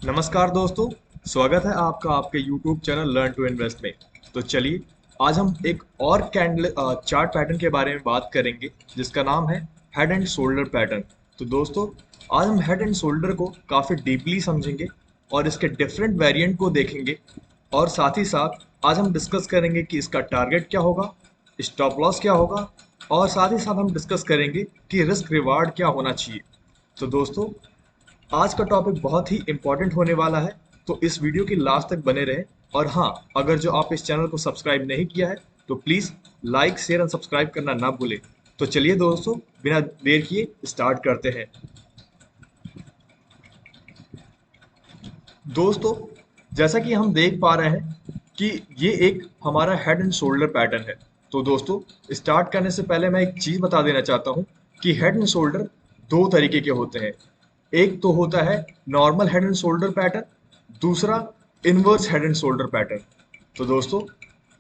नमस्कार दोस्तों। स्वागत है आपका आपके YouTube channel learn to invest में। तो चलिए आज हम एक और कैंडल चार्ट पैटर्न के बारे में बात करेंगे जिसका नाम है हेड एंड शोल्डर पैटर्न। तो दोस्तों आज हम हेड एंड शोल्डर को काफ़ी डीपली समझेंगे और इसके डिफरेंट वेरिएंट को देखेंगे और साथ ही साथ आज हम डिस्कस करेंगे कि इसका टारगेट क्या होगा, स्टॉप लॉस क्या होगा और साथ ही साथ हम डिस्कस करेंगे कि रिस्क रिवार्ड क्या होना चाहिए। तो दोस्तों आज का टॉपिक बहुत ही इंपॉर्टेंट होने वाला है, तो इस वीडियो की लास्ट तक बने रहें। और हाँ, अगर जो आप इस चैनल को सब्सक्राइब नहीं किया है तो please like share and subscribe करना ना भूलें। तो चलिए दोस्तों बिना देर किए स्टार्ट करते हैं। दोस्तों जैसा कि हम देख पा रहे हैं कि ये एक हमारा हेड एंड शोल्डर पैटर्न है। तो दोस्तों स्टार्ट करने से पहले मैं एक चीज़ बता देना चाहता हूँ कि हेड एंड शोल्डर दो तरीके के होते हैं। एक तो होता है normal head and shoulder pattern, दूसरा inverse head and shoulder pattern. तो दोस्तों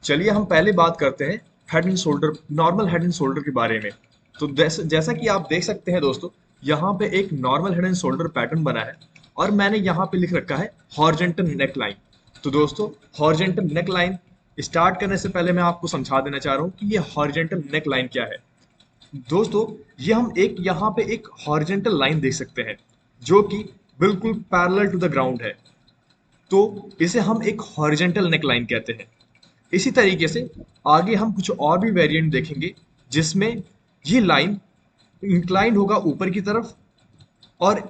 चलिए हम पहले बात करते हैं head and shoulder, normal head and shoulder के बारे में। तो जैसा कि आप देख सकते हैं दोस्तों, यहाँ पे एक normal head and shoulder pattern बना है और मैंने यहाँ पे लिख रखा है हॉरिजॉन्टल नेक लाइन। तो दोस्तों हॉरिजॉन्टल नेक लाइन स्टार्ट करने से पहले मैं आपको समझा देना चाह रहा हूँ कि ये हॉरिजॉन्टल नेक लाइन क्या है। दोस्तों ये हम एक यहाँ पे एक हॉरिजॉन्टल लाइन देख सकते हैं जो कि बिल्कुल पैरेलल टू द ग्राउंड है, तो इसे हम एक हॉरिजॉन्टल नेक लाइन कहते हैं। इसी तरीके से आगे हम कुछ और भी वेरिएंट देखेंगे जिसमें ये लाइन इंक्लाइंड होगा ऊपर की तरफ और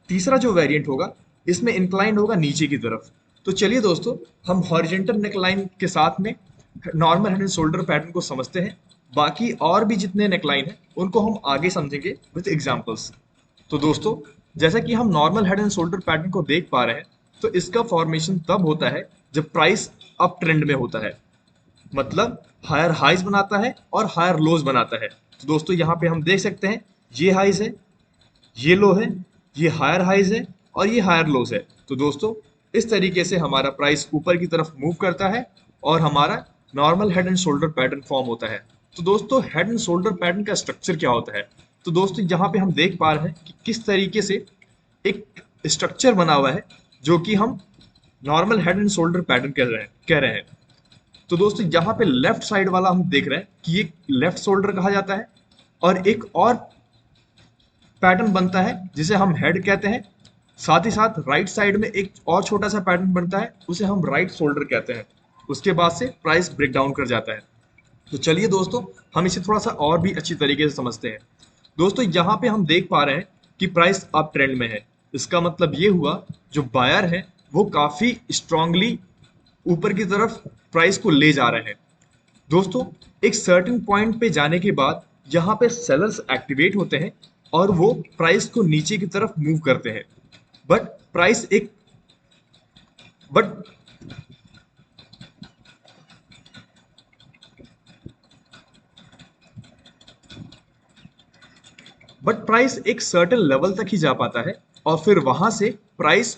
तीसरा जो वेरिएंट होगा इसमें इंक्लाइंड होगा नीचे की तरफ। तो चलिए दोस्तों हम हॉरिजॉन्टल नेक लाइन के साथ में normal head and shoulder pattern को समझते हैं। बाकी और भी जितने नेक लाइन है उनको हम आगे समझेंगे विद एग्जांपल्स। तो दोस्तों जैसा कि हम normal head and shoulder pattern को देख पा रहे हैं, तो इसका फॉर्मेशन तब होता है जब प्राइस अप ट्रेंड में होता है, मतलब हायर हाइज बनाता है और हायर लोज बनाता है। तो दोस्तों यहाँ पे हम देख सकते हैं ये हाइज है, ये लो है, ये हायर हाइज है और ये हायर लोज है। तो दोस्तों इस तरीके से हमारा प्राइस ऊपर की तरफ मूव करता है और हमारा normal head and shoulder pattern form होता है। तो दोस्तों हेड एंड शोल्डर पैटर्न का स्ट्रक्चर क्या होता है? तो दोस्तों यहाँ पे हम देख पा रहे हैं कि किस तरीके से एक स्ट्रक्चर बना हुआ है जो कि हम normal head and shoulder pattern कह रहे हैं। तो दोस्तों यहाँ पे लेफ्ट साइड वाला हम देख रहे हैं कि ये लेफ्ट शोल्डर कहा जाता है और एक और पैटर्न बनता है जिसे हम हेड कहते हैं। साथ ही साथ राइट साइड में एक और छोटा सा पैटर्न बनता है उसे हम राइट शोल्डर कहते हैं। उसके बाद से प्राइस ब्रेक डाउन कर जाता है। तो चलिए दोस्तों हम इसे थोड़ा सा और भी अच्छी तरीके से समझते हैं। दोस्तों यहाँ पे हम देख पा रहे हैं कि प्राइस अप ट्रेंड में है। इसका मतलब ये हुआ जो बायर है वो काफी स्ट्रांगली ऊपर की तरफ प्राइस को ले जा रहे हैं। दोस्तों एक सर्टेन पॉइंट पे जाने के बाद यहाँ पे सेलर्स एक्टिवेट होते हैं और वो प्राइस को नीचे की तरफ मूव करते हैं। बट प्राइस एक बट बट प्राइस एक सर्टेन लेवल तक ही जा पाता है और फिर वहां से प्राइस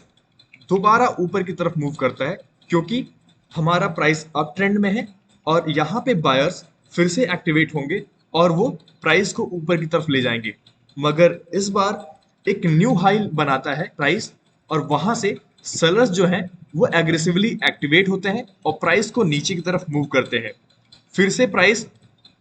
दोबारा ऊपर की तरफ मूव करता है क्योंकि हमारा प्राइस अप ट्रेंड में है और यहाँ पे बायर्स फिर से एक्टिवेट होंगे और वो प्राइस को ऊपर की तरफ ले जाएंगे। मगर इस बार एक न्यू हाई बनाता है प्राइस और वहां से सेलर्स जो हैं वो एग्रेसिवली एक्टिवेट होते हैं और प्राइस को नीचे की तरफ मूव करते हैं। फिर से प्राइस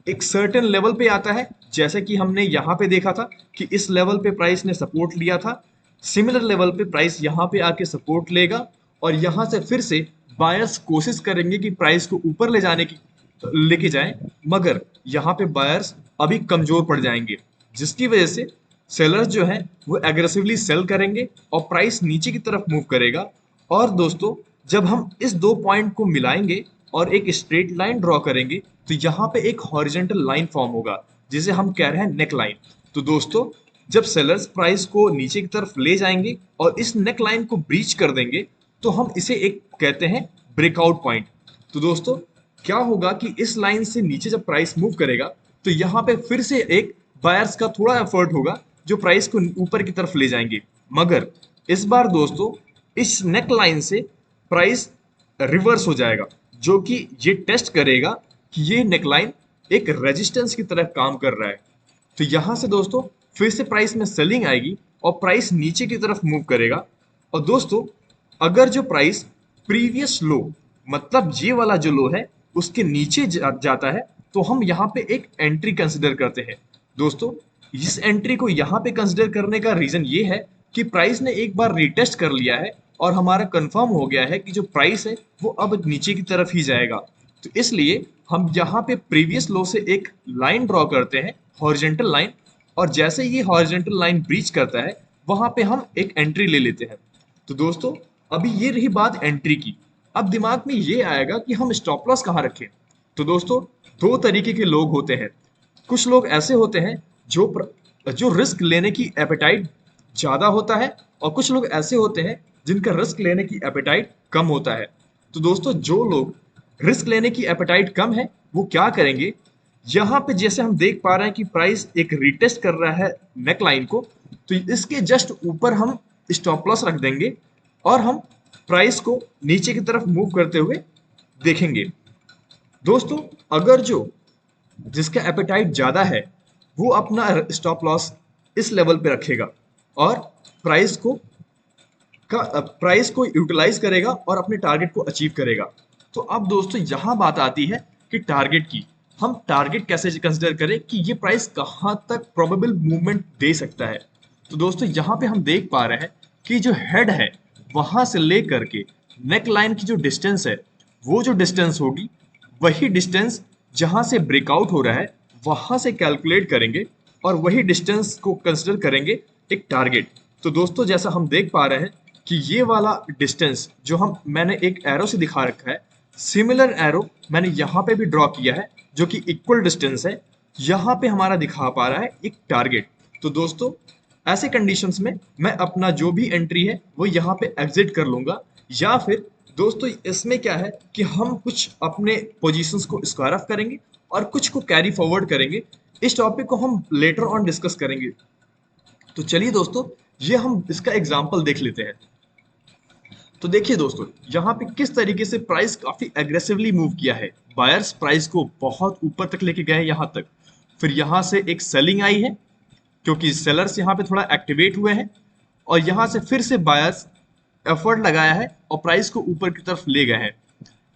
एक सर्टेन लेवल पे आता है, जैसे कि हमने यहाँ पे देखा था कि इस लेवल पे प्राइस ने सपोर्ट लिया था। सिमिलर लेवल पे प्राइस यहाँ पे आके सपोर्ट लेगा और यहाँ से फिर से बायर्स कोशिश करेंगे कि प्राइस को ऊपर ले जाने की लेके जाएं, मगर यहाँ पे बायर्स अभी कमजोर पड़ जाएंगे जिसकी वजह से सेलर्स जो हैं वो एग्रेसिवली सेल करेंगे और प्राइस नीचे की तरफ मूव करेगा। और दोस्तों जब हम इस दो पॉइंट को मिलाएंगे और एक स्ट्रेट लाइन ड्रॉ करेंगे तो यहाँ पे एक हॉरिजॉन्टल लाइन फॉर्म होगा जिसे हम कह रहे हैं नेक लाइन। तो दोस्तों जब सेलर्स प्राइस को नीचे की तरफ ले जाएंगे और इस नेक लाइन को ब्रीच कर देंगे तो हम इसे एक कहते हैं ब्रेकआउट पॉइंट। तो दोस्तों क्या होगा कि इस लाइन से नीचे जब प्राइस मूव करेगा तो यहाँ पे फिर से एक बायर्स का थोड़ा एफर्ट होगा जो प्राइस को ऊपर की तरफ ले जाएंगे। मगर इस बार दोस्तों इस नेक लाइन से प्राइस रिवर्स हो जाएगा जो कि ये टेस्ट करेगा कि ये नेकलाइन एक रेजिस्टेंस की तरह काम कर रहा है। तो यहां से दोस्तों फिर से प्राइस में सेलिंग आएगी और प्राइस नीचे की तरफ मूव करेगा। और दोस्तों अगर जो प्राइस प्रीवियस लो, मतलब ये वाला जो लो है उसके नीचे जाता है, तो हम यहाँ पे एक एंट्री कंसिडर करते हैं। दोस्तों, इस एंट्री को यहाँ पे कंसिडर करने का रीजन ये है कि प्राइस ने एक बार रीटेस्ट कर लिया है और हमारा कंफर्म हो गया है कि जो प्राइस है वो अब नीचे की तरफ ही जाएगा। तो इसलिए हम यहाँ पे प्रीवियस लो से एक लाइन ड्रॉ करते हैं, हॉरिजेंटल लाइन, और जैसे ये हॉरिजेंटल लाइन ब्रीच करता है वहां पे हम एक एंट्री ले लेते हैं। तो दोस्तों, अभी ये रही बात एंट्री की। अब दिमाग में ये आएगा कि हम स्टॉप लॉस कहाँ रखें। तो दोस्तों, दो तरीके के लोग होते हैं। कुछ लोग ऐसे होते हैं जो रिस्क लेने की एपेटाइट ज्यादा होता है, और कुछ लोग ऐसे होते हैं जिनका रिस्क लेने की एपेटाइट कम होता है। तो दोस्तों, जो लोग रिस्क लेने की एपेटाइट कम है वो क्या करेंगे, यहाँ पे जैसे हम देख पा रहे हैं कि प्राइस एक रिटेस्ट कर रहा है नेक लाइन को, तो इसके जस्ट ऊपर हम स्टॉप लॉस रख देंगे और हम प्राइस को नीचे की तरफ मूव करते हुए देखेंगे। दोस्तों, अगर जो जिसका एपेटाइट ज्यादा है वो अपना स्टॉप लॉस इस लेवल पे रखेगा और प्राइस को प्राइस को यूटिलाइज करेगा और अपने टारगेट को अचीव करेगा। तो अब दोस्तों, यहाँ बात आती है कि टारगेट की। हम टारगेट कैसे कंसिडर करें कि ये प्राइस कहाँ तक प्रोबेबल मूवमेंट दे सकता है। तो दोस्तों, यहाँ पे हम देख पा रहे हैं कि जो हेड है वहां से लेकर के नेक लाइन की जो डिस्टेंस है, वो जो डिस्टेंस होगी वही डिस्टेंस जहां से ब्रेकआउट हो रहा है वहां से कैलकुलेट करेंगे और वही डिस्टेंस को कंसिडर करेंगे एक टारगेट। तो दोस्तों, जैसा हम देख पा रहे हैं कि ये वाला डिस्टेंस जो मैंने एक एरो से दिखा रखा है, सिमिलर एरो मैंने यहाँ पे भी ड्रॉ किया है जो कि इक्वल डिस्टेंस है, यहाँ पे हमारा दिखा पा रहा है एक टारगेट। तो दोस्तों, ऐसे कंडीशंस में मैं अपना जो भी एंट्री है वो यहाँ पे एग्जिट कर लूंगा, या फिर दोस्तों इसमें क्या है कि हम कुछ अपने पोजीशंस को स्क्वायर ऑफ करेंगे और कुछ को कैरी फॉरवर्ड करेंगे। इस टॉपिक को हम लेटर ऑन डिस्कस करेंगे। तो चलिए दोस्तों, ये हम इसका एग्जांपल देख लेते हैं। तो देखिए दोस्तों, यहाँ पे किस तरीके से प्राइस काफी एग्रेसिवली मूव किया है। बायर्स प्राइस को बहुत ऊपर तक लेके गए यहाँ तक, फिर यहाँ से एक सेलिंग आई है क्योंकि सेलर्स यहाँ पे थोड़ा एक्टिवेट हुए हैं, और यहाँ से फिर से बायर्स एफर्ट लगाया है और प्राइस को ऊपर की तरफ ले गए हैं।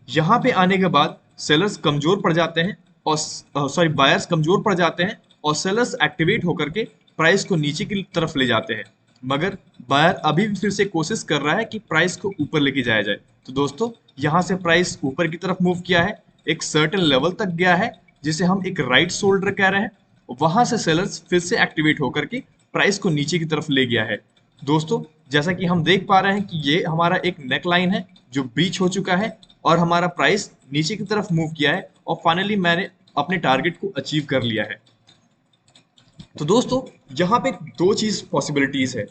यहाँ पे आने के बाद सेलर्स कमजोर पड़ जाते हैं और बायर्स कमजोर पड़ जाते हैं और सेलर्स एक्टिवेट होकर के प्राइस को नीचे की तरफ ले जाते हैं, मगर बायर अभी भी फिर से कोशिश कर रहा है कि प्राइस को ऊपर लेके जाया जाए। तो दोस्तों, यहाँ से प्राइस ऊपर की तरफ मूव किया है, एक सर्टेन लेवल तक गया है जिसे हम एक राइट शोल्डर कह रहे हैं, वहां से सेलर्स फिर से एक्टिवेट होकर के प्राइस को नीचे की तरफ ले गया है। दोस्तों, जैसा कि हम देख पा रहे हैं कि ये हमारा एक नेक लाइन है जो ब्रीच हो चुका है और हमारा प्राइस नीचे की तरफ मूव किया है और फाइनली मैंने अपने टारगेट को अचीव कर लिया है। तो दोस्तों, यहाँ पे दो चीज पॉसिबिलिटीज है,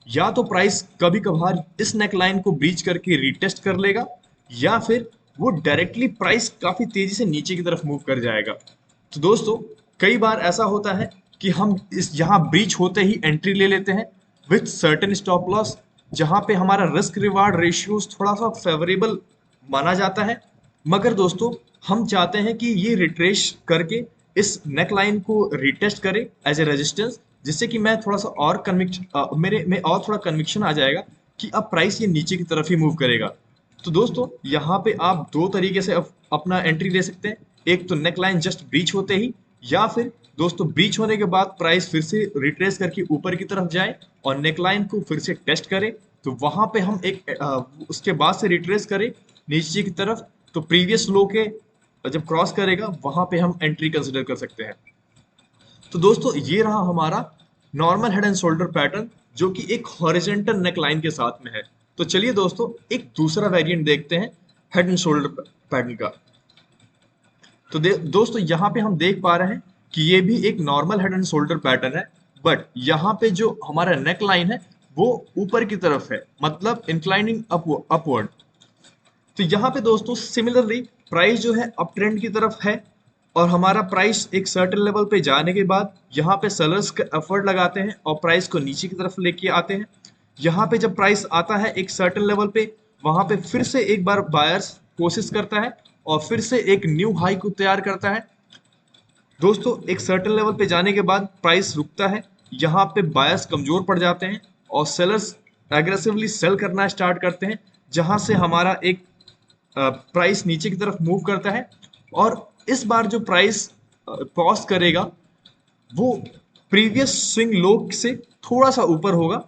या तो प्राइस कभी कभार इस नेक लाइन को ब्रीच करके रीटेस्ट कर लेगा, या फिर वो डायरेक्टली प्राइस काफी तेजी से नीचे की तरफ मूव कर जाएगा। तो दोस्तों, कई बार ऐसा होता है कि हम इस यहाँ ब्रीच होते ही एंट्री ले लेते हैं विथ सर्टेन स्टॉप लॉस, जहां पे हमारा रिस्क रिवार्ड रेशियोज थोड़ा सा फेवरेबल माना जाता है, मगर दोस्तों हम चाहते हैं कि ये रिट्रेस करके इस नेक लाइन को रिटेस्ट करे एज ए रेजिस्टेंस, जिससे कि मैं थोड़ा सा और मेरे में और थोड़ा कन्विक्शन आ जाएगा कि अब प्राइस ये नीचे की तरफ ही मूव करेगा। तो दोस्तों, यहाँ पे आप दो तरीके से अपना एंट्री ले सकते हैं, एक तो नेक लाइन जस्ट ब्रीच होते ही, या फिर दोस्तों ब्रीच होने के बाद प्राइस फिर से रिट्रेस करके ऊपर की तरफ जाए और नेक लाइन को फिर से टेस्ट करे, तो वहां पे हम उसके बाद से रिट्रेस करें नीचे की तरफ, तो प्रीवियस लो के जब क्रॉस करेगा वहां पे हम एंट्री कंसिडर कर सकते हैं। तो दोस्तों, ये रहा हमारा normal head and shoulder pattern जो कि एक हॉरिजॉन्टल नेक लाइन के साथ में है। तो चलिए दोस्तों, एक दूसरा वेरिएंट देखते हैं हेड एंड शोल्डर पैटर्न का। तो दोस्तों, यहाँ पे हम देख पा रहे हैं कि ये भी एक normal head and shoulder pattern है, बट यहाँ पे जो हमारा नेक लाइन है वो ऊपर की तरफ है, मतलब इंक्लाइनिंग अपवर्ड। तो यहाँ पे दोस्तों सिमिलरली प्राइस जो है अप ट्रेंड की तरफ है, और हमारा प्राइस एक सर्टेन लेवल पे जाने के बाद यहाँ पे सेलर्स का एफर्ट लगाते हैं और प्राइस को नीचे की तरफ लेके आते हैं। यहाँ पे जब प्राइस आता है एक सर्टेन लेवल पे, वहां पे फिर से एक बार बायर्स कोशिश करता है और फिर से एक न्यू हाई को तैयार करता है। दोस्तों, एक सर्टेन लेवल पे जाने के बाद प्राइस रुकता है, यहाँ पे बायर्स कमजोर पड़ जाते हैं और सेलर्स एग्रेसिवली सेल करना स्टार्ट करते हैं, जहां से हमारा एक प्राइस नीचे की तरफ मूव करता है, और इस बार जो प्राइस पॉज करेगा वो प्रीवियस स्विंग लो से थोड़ा सा ऊपर होगा,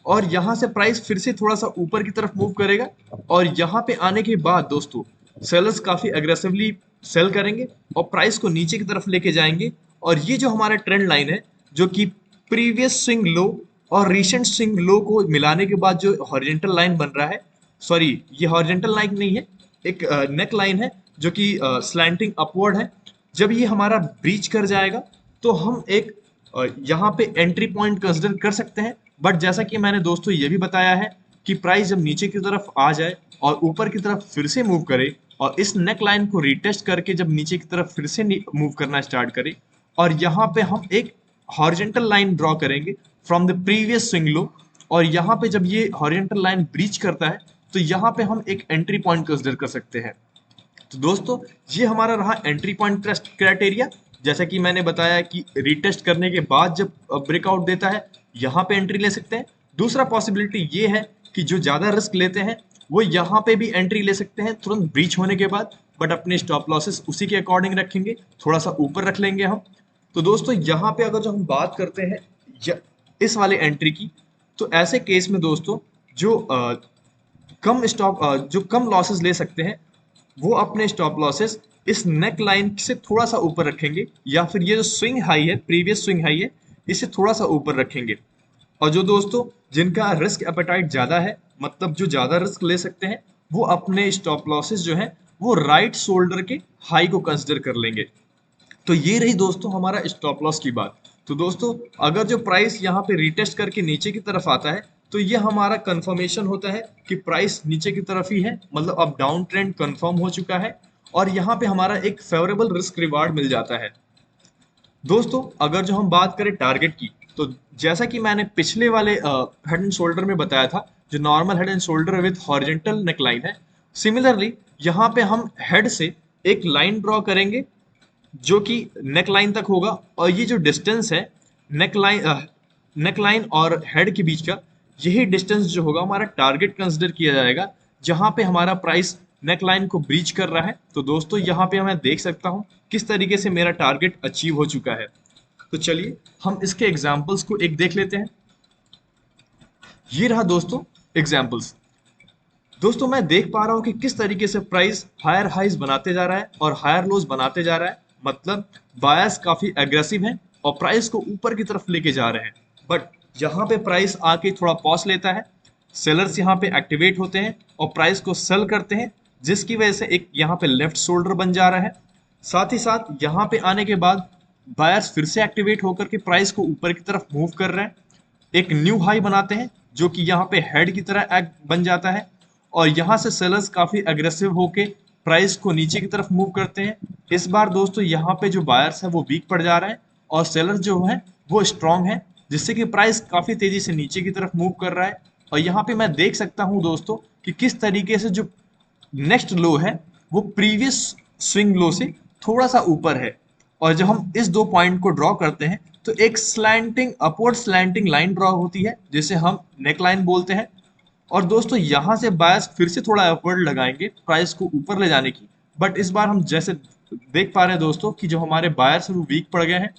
और यहां से प्राइस फिर से थोड़ा सा ऊपर की तरफ मूव करेगा, और यहां पे आने के बाद दोस्तों सेलर्स काफी एग्रेसिवली सेल करेंगे और प्राइस को नीचे की तरफ लेके जाएंगे। और ये जो हमारा ट्रेंड लाइन है, जो कि प्रीवियस स्विंग लो और रिसेंट स्विंग लो को मिलाने के बाद जो हॉरिजॉन्टल लाइन बन रहा है, सॉरी ये हॉरिजॉन्टल लाइन नहीं है, एक नेक लाइन है जो कि स्लैंटिंग अपवर्ड है। जब ये हमारा ब्रीच कर जाएगा तो हम एक यहाँ पे एंट्री पॉइंट कंसिडर कर सकते हैं। बट जैसा कि मैंने दोस्तों ये भी बताया है कि प्राइस जब नीचे की तरफ आ जाए और ऊपर की तरफ फिर से मूव करे, और इस नेक लाइन को रिटेस्ट करके जब नीचे की तरफ फिर से मूव करना स्टार्ट करे, और यहाँ पे हम एक हॉरिजॉन्टल लाइन ड्रॉ करेंगे from the previous swing low, और यहाँ पे जब ये हॉरिजॉन्टल लाइन ब्रीच करता है तो यहाँ पे हम एक एंट्री पॉइंट कंसिडर कर सकते हैं। तो दोस्तों ये हमारा रहा एंट्री पॉइंट क्राइटेरिया। जैसा कि मैंने बताया कि रिटेस्ट करने के बाद जब ब्रेकआउट देता है यहाँ पे एंट्री ले सकते हैं। दूसरा पॉसिबिलिटी ये है कि जो ज्यादा रिस्क लेते हैं वो यहाँ पे भी एंट्री ले सकते हैं तुरंत ब्रीच होने के बाद, बट अपने स्टॉप लॉसेस उसी के अकॉर्डिंग रखेंगे, थोड़ा सा ऊपर रख लेंगे हम। तो दोस्तों यहाँ पे अगर जो हम बात करते हैं इस वाले एंट्री की, तो ऐसे केस में दोस्तों जो जो कम लॉसेस ले सकते हैं वो अपने स्टॉप लॉसेस इस नेक लाइन से थोड़ा सा ऊपर रखेंगे, या फिर ये जो स्विंग हाई है, प्रीवियस स्विंग हाई है, इसे थोड़ा सा ऊपर रखेंगे। और जो दोस्तों जिनका रिस्क एपेटाइट ज्यादा है, मतलब जो ज्यादा रिस्क ले सकते हैं, वो अपने स्टॉप लॉसेस जो है वो राइट शोल्डर के हाई को कंसिडर कर लेंगे। तो ये रही दोस्तों हमारा स्टॉप लॉस की बात। तो दोस्तों अगर जो प्राइस यहाँ पे रिटेस्ट करके नीचे की तरफ आता है तो ये हमारा कंफर्मेशन होता है कि प्राइस नीचे की तरफ ही है, मतलब अब डाउन ट्रेंड कंफर्म हो चुका है, और यहाँ पे हमारा एक फेवरेबल रिस्क रिवार्ड मिल जाता है। दोस्तों अगर जो हम बात करें टारगेट की, तो जैसा कि मैंने पिछले वाले हेड एंड शोल्डर में बताया था, जो normal head and shoulder with horizontal neckline है, सिमिलरली यहाँ पे हम हेड से एक लाइन ड्रॉ करेंगे जो कि नेक लाइन तक होगा, और ये जो डिस्टेंस है नेक लाइन और हेड के बीच का, यही डिस्टेंस जो होगा हमारा टारगेट कंसिडर किया जाएगा, जहां पे हमारा प्राइस नेक लाइन को ब्रीच कर रहा है। तो दोस्तों यहाँ पे मैं देख सकता हूँ किस तरीके से मेरा टारगेट अचीव हो चुका है। तो चलिए हम इसके एग्जाम्पल्स को एक देख लेते हैं। ये रहा दोस्तों एग्जाम्पल्स। दोस्तों मैं देख पा रहा हूँ कि किस तरीके से प्राइस हायर हाइज बनाते जा रहा है और हायर लोज बनाते जा रहा है, मतलब बायर्स काफी एग्रेसिव हैं और प्राइस को ऊपर की तरफ लेके जा रहे हैं। बट यहाँ पे प्राइस आके थोड़ा पॉज लेता है, सेलर्स यहाँ पे एक्टिवेट होते हैं और प्राइस को सेल करते हैं, जिसकी वजह से एक यहाँ पे लेफ्ट शोल्डर बन जा रहा है। साथ ही साथ यहाँ पे आने के बाद बायर्स फिर से एक्टिवेट होकर के प्राइस को ऊपर की तरफ मूव कर रहे हैं, एक न्यू हाई बनाते हैं जो कि यहाँ पे हेड की तरह एक्ट बन जाता है, और यहाँ से सेलर्स काफी अग्रेसिव होके प्राइस को नीचे की तरफ मूव करते हैं। इस बार दोस्तों यहाँ पे जो बायर्स है वो वीक पड़ जा रहे हैं और सेलर्स जो है वो स्ट्रांग है, जिससे कि प्राइस काफी तेजी से नीचे की तरफ मूव कर रहा है। और यहाँ पे मैं देख सकता हूँ दोस्तों कि किस तरीके से जो नेक्स्ट लो है वो प्रीवियस स्विंग लो से थोड़ा सा ऊपर है, और जब हम इस दो पॉइंट को ड्रॉ करते हैं तो एक slanting upward slanting line draw होती है जिसे हम नेक लाइन बोलते हैं। और दोस्तों यहाँ से बायस फिर से थोड़ा अपवर्ड लगाएंगे प्राइस को ऊपर ले जाने की, बट इस बार हम जैसे देख पा रहे हैं दोस्तों कि जो हमारे बायर्स हैं वो वीक पड़ गए हैं,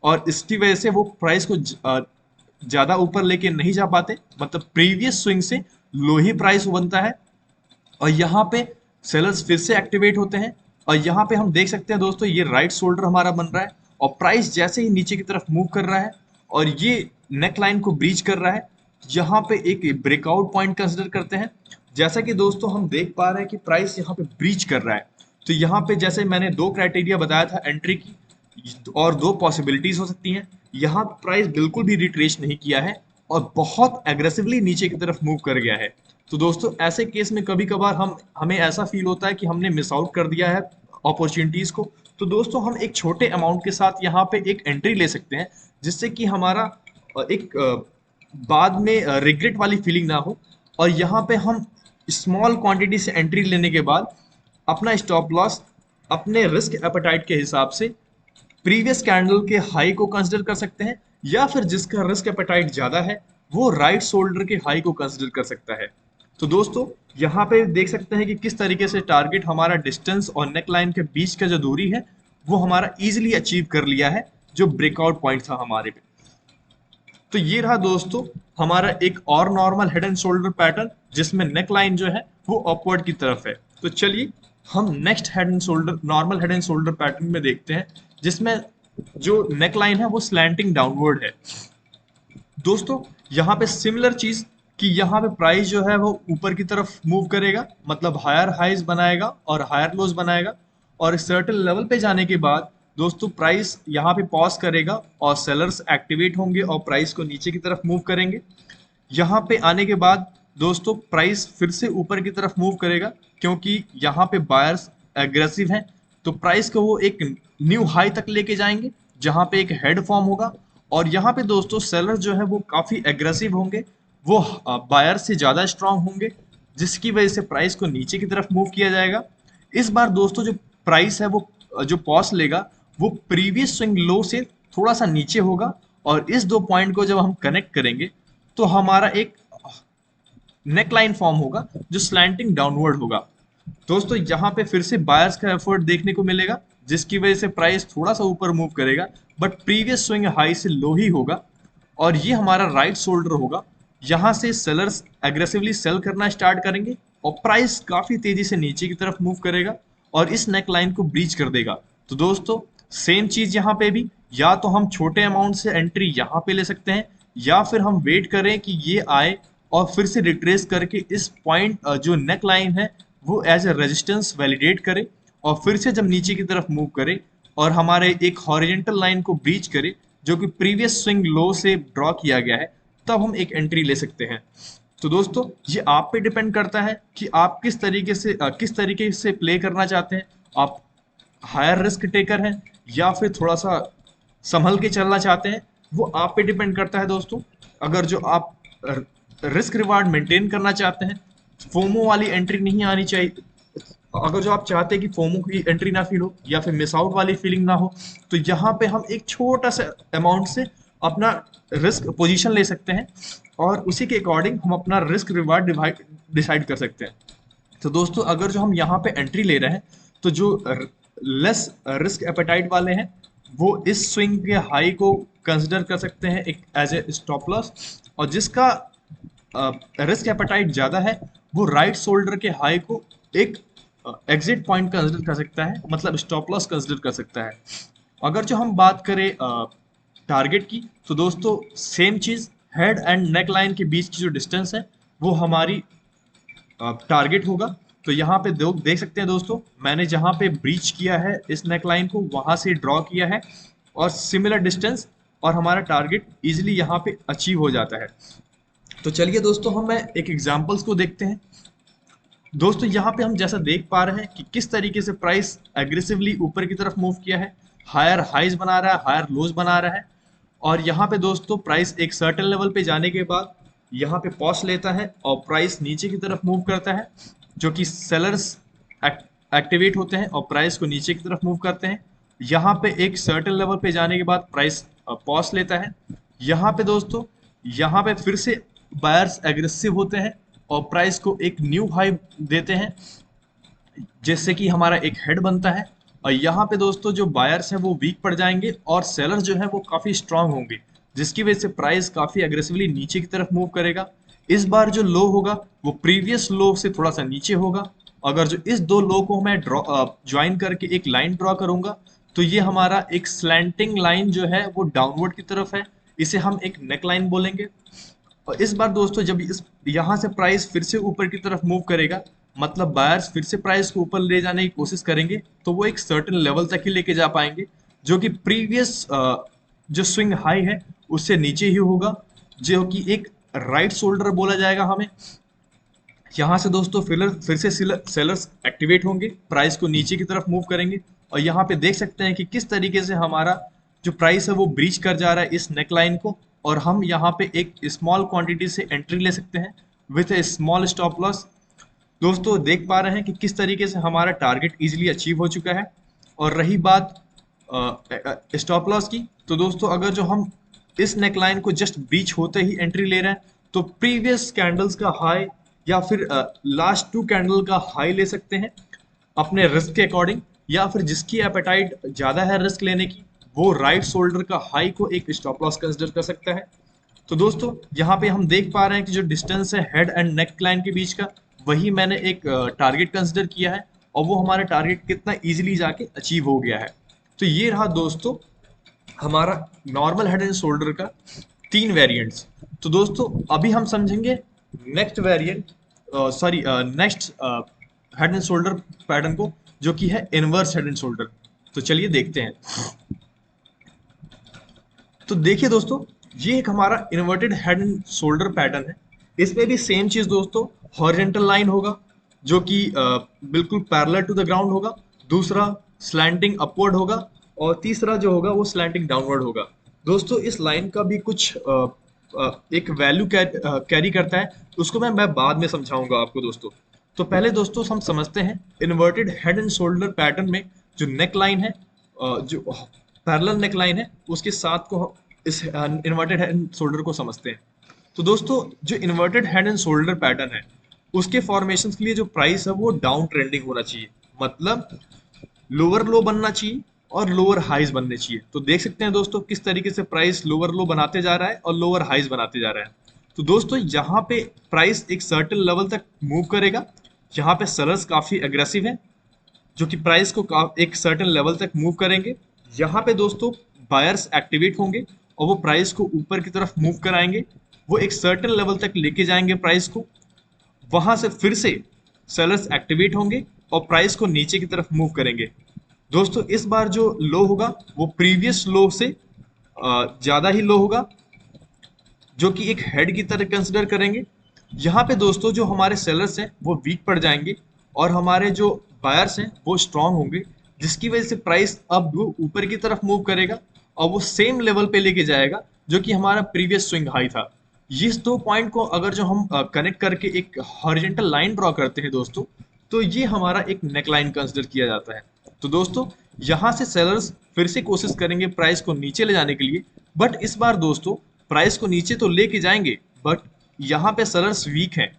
और इसकी वजह से वो प्राइस को ज्यादा ऊपर लेके नहीं जा पाते, मतलब प्रीवियस स्विंग से लो ही प्राइस बनता है। और यहाँ पे सेलर्स फिर से एक्टिवेट होते हैं, और यहाँ पे हम देख सकते हैं दोस्तों ये राइट शोल्डर हमारा बन रहा है, और प्राइस जैसे ही नीचे की तरफ मूव कर रहा है और ये नेक लाइन को ब्रीच कर रहा है, यहाँ पे एक ब्रेकआउट पॉइंट कंसिडर करते हैं। जैसा कि दोस्तों हम देख पा रहे हैं कि प्राइस यहाँ पे ब्रीच कर रहा है, तो यहाँ पे जैसे मैंने दो क्राइटेरिया बताया था एंट्री की, और दो पॉसिबिलिटीज हो सकती हैं। यहाँ प्राइस बिल्कुल भी रिट्रेस नहीं किया है और बहुत एग्रेसिवली नीचे की तरफ मूव कर गया है। तो दोस्तों ऐसे केस में कभी कभार हमें ऐसा फील होता है कि हमने मिस आउट कर दिया है अपॉर्चुनिटीज को। तो दोस्तों हम एक छोटे अमाउंट के साथ यहाँ पे एक एंट्री ले सकते हैं, जिससे कि हमारा एक बाद में रिग्रेट वाली फीलिंग ना हो, और यहाँ पे हम स्मॉल क्वांटिटी से एंट्री लेने के बाद अपना स्टॉप लॉस अपने रिस्क एपेटाइट के हिसाब से प्रीवियस कैंडल के हाई को कंसिडर कर सकते हैं, या फिर जिसका रिस्क एपेटाइट ज्यादा है वो राइट शोल्डर के हाई को कंसिडर कर सकता है। तो दोस्तों यहाँ पे देख सकते हैं कि किस तरीके से टारगेट हमारा डिस्टेंस और नेक लाइन के बीच का जो दूरी है वो हमारा इजीली अचीव कर लिया है, जो ब्रेकआउट पॉइंट था हमारे पे। तो ये रहा दोस्तों हमारा एक और normal head and shoulder pattern, जिसमें नेक लाइन जो है वो अपवर्ड की तरफ है। तो चलिए हम next head and shoulder normal head and shoulder pattern में देखते हैं, जिसमें जो नेक लाइन है वो स्लैंटिंग डाउनवर्ड है। दोस्तों यहाँ पे सिमिलर चीज कि यहाँ पे प्राइस जो है वो ऊपर की तरफ मूव करेगा, मतलब हायर हाइज बनाएगा और हायर लोज बनाएगा, और एक सर्टेन लेवल पे जाने के बाद दोस्तों प्राइस यहाँ पे पॉज करेगा और सेलर्स एक्टिवेट होंगे और प्राइस को नीचे की तरफ मूव करेंगे। यहाँ पे आने के बाद दोस्तों प्राइस फिर से ऊपर की तरफ मूव करेगा, क्योंकि यहाँ पे बायर्स एग्रेसिव हैं, तो प्राइस को वो एक न्यू हाई तक लेके जाएंगे जहाँ पे एक हेड फॉर्म होगा। और यहाँ पे दोस्तों सेलर जो है वो काफी एग्रेसिव होंगे, वो बायर से ज्यादा स्ट्रांग होंगे, जिसकी वजह से प्राइस को नीचे की तरफ मूव किया जाएगा। इस बार दोस्तों जो प्राइस है वो जो पॉज लेगा वो प्रीवियस स्विंग लो से थोड़ा सा नीचे होगा, और इस दो पॉइंट को जब हम कनेक्ट करेंगे तो हमारा एक नेकलाइन फॉर्म होगा जो स्लैंटिंग डाउनवर्ड होगा। दोस्तों यहाँ पे फिर से बायर्स का एफर्ट देखने को मिलेगा, जिसकी वजह से प्राइस थोड़ा सा ऊपर मूव करेगा, बट प्रीवियस स्विंग हाई से लो ही होगा, और ये हमारा राइट शोल्डर होगा। यहाँ से सेलर्स एग्रेसिवली सेल करना स्टार्ट करेंगे और प्राइस काफी तेजी से नीचे की तरफ मूव करेगा और इस नेक लाइन को ब्रीच कर देगा। तो दोस्तों सेम चीज यहाँ पे भी, या तो हम छोटे अमाउंट से एंट्री यहाँ पे ले सकते हैं, या फिर हम वेट करें कि ये आए और फिर से रिट्रेस करके इस पॉइंट जो नेक लाइन है वो एज ए रेजिस्टेंस वैलिडेट करे, और फिर से जब नीचे की तरफ मूव करे और हमारे एक हॉरिजेंटल लाइन को ब्रीच करे जो कि प्रीवियस स्विंग लो से ड्रॉ किया गया है, तब हम एक एंट्री ले सकते हैं। तो दोस्तों ये आप पे डिपेंड करता है कि आप किस तरीके से प्ले करना चाहते हैं। आप हायर रिस्क टेकर हैं या फिर थोड़ा सा संभल के चलना चाहते हैं, वो आप पे डिपेंड करता है दोस्तों। अगर जो आप रिस्क रिवार्ड मेंटेन करना चाहते हैं, फोमो वाली एंट्री नहीं आनी चाहिए, अगर जो आप चाहते हैं कि फोमो की एंट्री ना फील हो या फिर मिस आउट वाली फीलिंग ना हो, तो यहाँ पे हम एक छोटा सा अमाउंट से अपना रिस्क पोजीशन ले सकते हैं और उसी के अकॉर्डिंग हम अपना रिस्क रिवार्ड डिसाइड कर सकते हैं। तो दोस्तों अगर जो हम यहाँ पे एंट्री ले रहे हैं, तो जो लेस रिस्क एपेटाइट वाले हैं वो इस स्विंग के हाई को कंसिडर कर सकते हैं एक एज ए स्टॉप लॉस, और जिसका रिस्क एपेटाइट ज्यादा है वो राइट शोल्डर के हाई को एक एग्जिट पॉइंट कंसिडर कर सकता है, मतलब स्टॉप लॉस कंसिडर कर सकता है। अगर जो हम बात करें टारगेट की, तो दोस्तों सेम चीज, हेड एंड नेक लाइन के बीच की जो डिस्टेंस है वो हमारी टारगेट होगा। तो यहाँ पे देख सकते हैं दोस्तों, मैंने जहाँ पे ब्रीच किया है इस नेक लाइन को वहां से ड्रॉ किया है और सिमिलर डिस्टेंस, और हमारा टारगेट इजिली यहाँ पे अचीव हो जाता है। तो चलिए दोस्तों हम एक एग्जांपल्स को देखते हैं। दोस्तों यहाँ पे हम जैसा देख पा रहे हैं कि किस तरीके से प्राइस एग्रेसिवली ऊपर की तरफ मूव किया है, हायर हाइज बना रहा है, हायर लोज बना रहा है, और यहाँ पे दोस्तों प्राइस एक सर्टेन लेवल पे जाने के बाद यहाँ पे पॉज लेता है और प्राइस नीचे की तरफ मूव करता है, जो कि सेलर्स एक्टिवेट होते हैं और प्राइस को नीचे की तरफ मूव करते हैं। यहाँ पे एक सर्टेन लेवल पे जाने के बाद प्राइस पॉज लेता है। यहाँ पे दोस्तों यहाँ पे फिर से बायर्स एग्रेसिव होते हैं और प्राइस को एक न्यू हाई देते हैं, जिससे कि हमारा एक हेड बनता है। और यहाँ पे दोस्तों जो बायर्स हैं वो वीक पड़ जाएंगे और सेलर जो है वो काफी स्ट्रांग होंगे, जिसकी वजह से प्राइस काफी एग्रेसिवली नीचे की तरफ मूव करेगा। इस बार जो लो होगा वो प्रीवियस लो से थोड़ा सा नीचे होगा। अगर जो इस दो लो को मैं ज्वाइन करके एक लाइन ड्रॉ करूंगा, तो ये हमारा एक स्लैंटिंग लाइन जो है वो डाउनवर्ड की तरफ है, इसे हम एक नेक लाइन बोलेंगे। और इस बार दोस्तों जब इस यहाँ से प्राइस फिर से ऊपर की तरफ मूव करेगा, मतलब बायर्स फिर से प्राइस को ऊपर ले जाने की कोशिश करेंगे, तो वो एक सर्टेन लेवल तक ही लेके जा पाएंगे, जो कि प्रीवियस जो स्विंग हाई है उससे नीचे ही होगा, जो कि एक राइट शोल्डर बोला जाएगा हमें। यहाँ से दोस्तों फिर से सेलर्स एक्टिवेट होंगे, प्राइस को नीचे की तरफ मूव करेंगे, और यहाँ पे देख सकते हैं कि किस तरीके से हमारा जो प्राइस है वो ब्रीच कर जा रहा है इस नेक लाइन को, और हम यहाँ पे एक स्मॉल क्वांटिटी से एंट्री ले सकते हैं with A small stop loss. दोस्तों देख पा रहे हैं कि किस तरीके से हमारा टारगेट इजीली अचीव हो चुका है। और रही बात स्टॉप लॉस की, तो दोस्तों अगर जो हम इस नेक लाइन को जस्ट ब्रीच होते ही एंट्री ले रहे हैं, तो प्रीवियस कैंडल्स का हाई या फिर लास्ट 2 कैंडल का हाई ले सकते हैं अपने रिस्क के अकॉर्डिंग, या फिर जिसकी एपेटाइट ज़्यादा है रिस्क लेने की, वो राइट शोल्डर का हाई को एक स्टॉप लॉस कंसिडर कर सकता है। तो दोस्तों यहाँ पे हम देख पा रहे हैं कि जो डिस्टेंस है हेड एंड नेक लाइन के बीच का, वही मैंने एक टारगेट कंसिडर किया है, और वो हमारा टारगेट कितना इजीली जाके अचीव हो गया है। तो ये रहा दोस्तों हमारा नॉर्मल हेड एंड शोल्डर का 3 वेरिएंट्स। तो दोस्तों अभी हम समझेंगे next variant, sorry next head and shoulder pattern को, जो कि है इनवर्स हेड एंड शोल्डर। तो चलिए देखते हैं। तो देखिए दोस्तों, ये एक हमारा inverted head and shoulder pattern है। इसमें भी सेम चीज दोस्तों, हॉरिजॉन्टल लाइन होगा जो कि बिल्कुल पैरेलल टू द ग्राउंड होगा, दूसरा स्लैंटिंग अपवर्ड होगा, और तीसरा जो होगा वो स्लैंटिंग डाउनवर्ड होगा। दोस्तों इस लाइन का भी कुछ एक वैल्यू कैरी करता है, उसको मैं बाद में समझाऊंगा आपको दोस्तों। तो पहले दोस्तों हम समझते हैं inverted head and shoulder pattern में जो नेक लाइन है, जो पैरेलल नेक लाइन है, उसके साथ को इस इन्वर्टेड हेड एंड शोल्डर को समझते हैं। तो दोस्तों जो inverted head and shoulder pattern है, उसके फॉर्मेशन के लिए जो प्राइस है वो डाउन ट्रेंडिंग होना चाहिए, मतलब लोअर लो बनना चाहिए और लोअर हाइज बनने चाहिए। तो देख सकते हैं दोस्तों किस तरीके से प्राइस लोअर लो बनाते जा रहा है और लोअर हाइज बनाते जा रहा है। तो दोस्तों यहाँ पे प्राइस एक सर्टेन लेवल तक मूव करेगा, यहाँ पे सेलर्स काफी अग्रेसिव है जो कि प्राइस को एक सर्टेन लेवल तक मूव करेंगे। यहाँ पे दोस्तों बायर्स एक्टिवेट होंगे और वो प्राइस को ऊपर की तरफ मूव कराएंगे, वो एक सर्टेन लेवल तक लेके जाएंगे प्राइस को, वहां से फिर से सेलर्स एक्टिवेट होंगे और प्राइस को नीचे की तरफ मूव करेंगे। दोस्तों इस बार जो लो होगा वो प्रीवियस लो से ज्यादा ही लो होगा, जो कि एक हेड की तरह कंसिडर करेंगे। यहाँ पे दोस्तों जो हमारे सेलर्स हैं वो वीक पड़ जाएंगे और हमारे जो बायर्स हैं वो स्ट्रांग होंगे, जिसकी वजह से प्राइस अब वो ऊपर की तरफ मूव करेगा और वो सेम लेवल पे लेके जाएगा जो कि हमारा प्रीवियस स्विंग हाई था। इस 2 पॉइंट को अगर जो हम कनेक्ट करके एक हॉरिजॉन्टल लाइन ड्रॉ करते हैं दोस्तों, तो ये हमारा एक नेक लाइन कंसिडर किया जाता है। तो दोस्तों यहाँ से सेलर्स फिर से कोशिश करेंगे प्राइस को नीचे ले जाने के लिए, बट इस बार दोस्तों प्राइस को नीचे तो लेके जाएंगे, बट यहाँ पे सेलर्स वीक हैं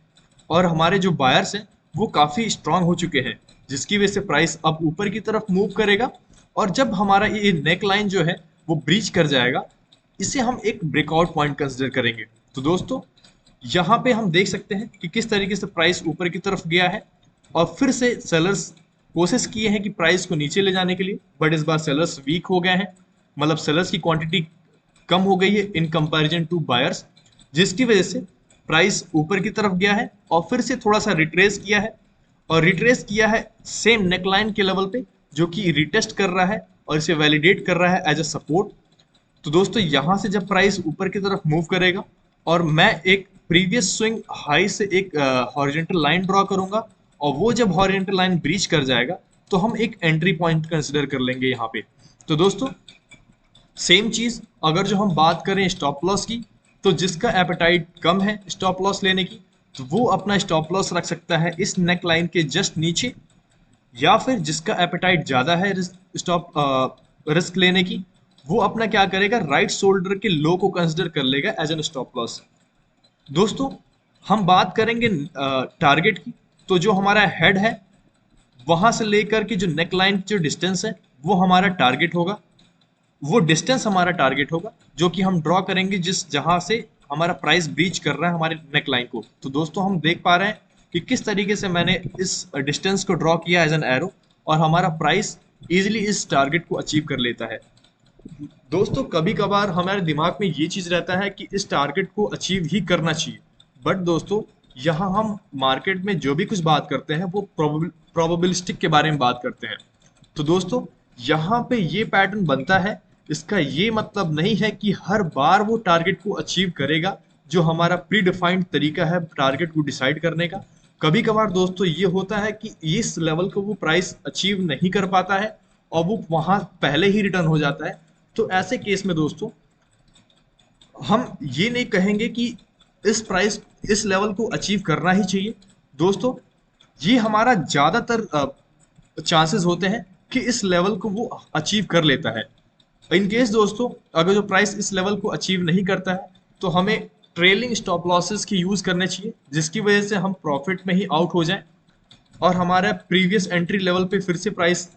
और हमारे जो बायर्स हैं वो काफी स्ट्रांग हो चुके हैं, जिसकी वजह से प्राइस अब ऊपर की तरफ मूव करेगा। और जब हमारा ये नेक लाइन जो है वो ब्रीच कर जाएगा, इसे हम एक ब्रेकआउट पॉइंट कंसिडर करेंगे। तो दोस्तों यहाँ पे हम देख सकते हैं कि किस तरीके से प्राइस ऊपर की तरफ गया है और फिर से सेलर्स कोशिश किए हैं कि प्राइस को नीचे ले जाने के लिए, बट इस बार सेलर्स वीक हो गए हैं, मतलब सेलर्स की क्वांटिटी कम हो गई है इन कंपैरिजन टू बायर्स, जिसकी वजह से प्राइस ऊपर की तरफ गया है और फिर से थोड़ा सा रिट्रेस किया है, और रिट्रेस किया है सेम नेकलाइन के लेवल पे, जो कि रिटेस्ट कर रहा है और इसे वैलिडेट कर रहा है एज अ सपोर्ट। तो दोस्तों यहाँ से जब प्राइस ऊपर की तरफ मूव करेगा और मैं एक प्रीवियस स्विंग हाई से एक हॉरिजॉन्टल लाइन ड्रॉ करूंगा, और वो जब हॉरिजॉन्टल लाइन ब्रीच कर जाएगा तो हम एक एंट्री पॉइंट कंसिडर कर लेंगे यहाँ पे। तो दोस्तों सेम चीज अगर जो हम बात करें स्टॉप लॉस की, तो जिसका एपेटाइट कम है स्टॉप लॉस लेने की, तो वो अपना स्टॉप लॉस रख सकता है इस नेक लाइन के जस्ट नीचे, या फिर जिसका एपेटाइट ज्यादा है स्टॉप रिस्क लेने की, वो अपना क्या करेगा राइट शोल्डर के लो को कंसिडर कर लेगा एज एन स्टॉप लॉस। दोस्तों हम बात करेंगे टारगेट की, तो जो हमारा हेड है वहां से लेकर के जो नेक लाइन जो डिस्टेंस है वो हमारा टारगेट होगा, वो डिस्टेंस हमारा टारगेट होगा जो कि हम ड्रॉ करेंगे जिस जहां से हमारा प्राइस ब्रीच कर रहा है हमारे नेक लाइन को। तो दोस्तों हम देख पा रहे हैं कि किस तरीके से मैंने इस डिस्टेंस को ड्रॉ किया एज एन एरो, और हमारा प्राइस इजीली इस टारगेट को अचीव कर लेता है। दोस्तों कभी कभार हमारे दिमाग में ये चीज रहता है कि इस टारगेट को अचीव ही करना चाहिए, बट दोस्तों यहाँ हम मार्केट में जो भी कुछ बात करते हैं वो प्रोबेबिलिस्टिक के बारे में बात करते हैं। तो दोस्तों यहाँ पे ये पैटर्न बनता है, इसका ये मतलब नहीं है कि हर बार वो टारगेट को अचीव करेगा, जो हमारा प्री डिफाइंड तरीका है टारगेट को डिसाइड करने का। कभी कभार दोस्तों ये होता है कि इस लेवल को वो प्राइस अचीव नहीं कर पाता है और वो वहां पहले ही रिटर्न हो जाता है। तो ऐसे केस में दोस्तों हम ये नहीं कहेंगे कि इस लेवल को अचीव करना ही चाहिए। दोस्तों ये हमारा ज्यादातर चांसेस होते हैं कि इस लेवल को वो अचीव कर लेता है। इन केस दोस्तों अगर जो प्राइस इस लेवल को अचीव नहीं करता है, तो हमें ट्रेलिंग स्टॉप लॉसेस की यूज करने चाहिए, जिसकी वजह से हम प्रॉफिट में ही आउट हो जाएं और हमारा प्रीवियस एंट्री लेवल पे फिर से प्राइस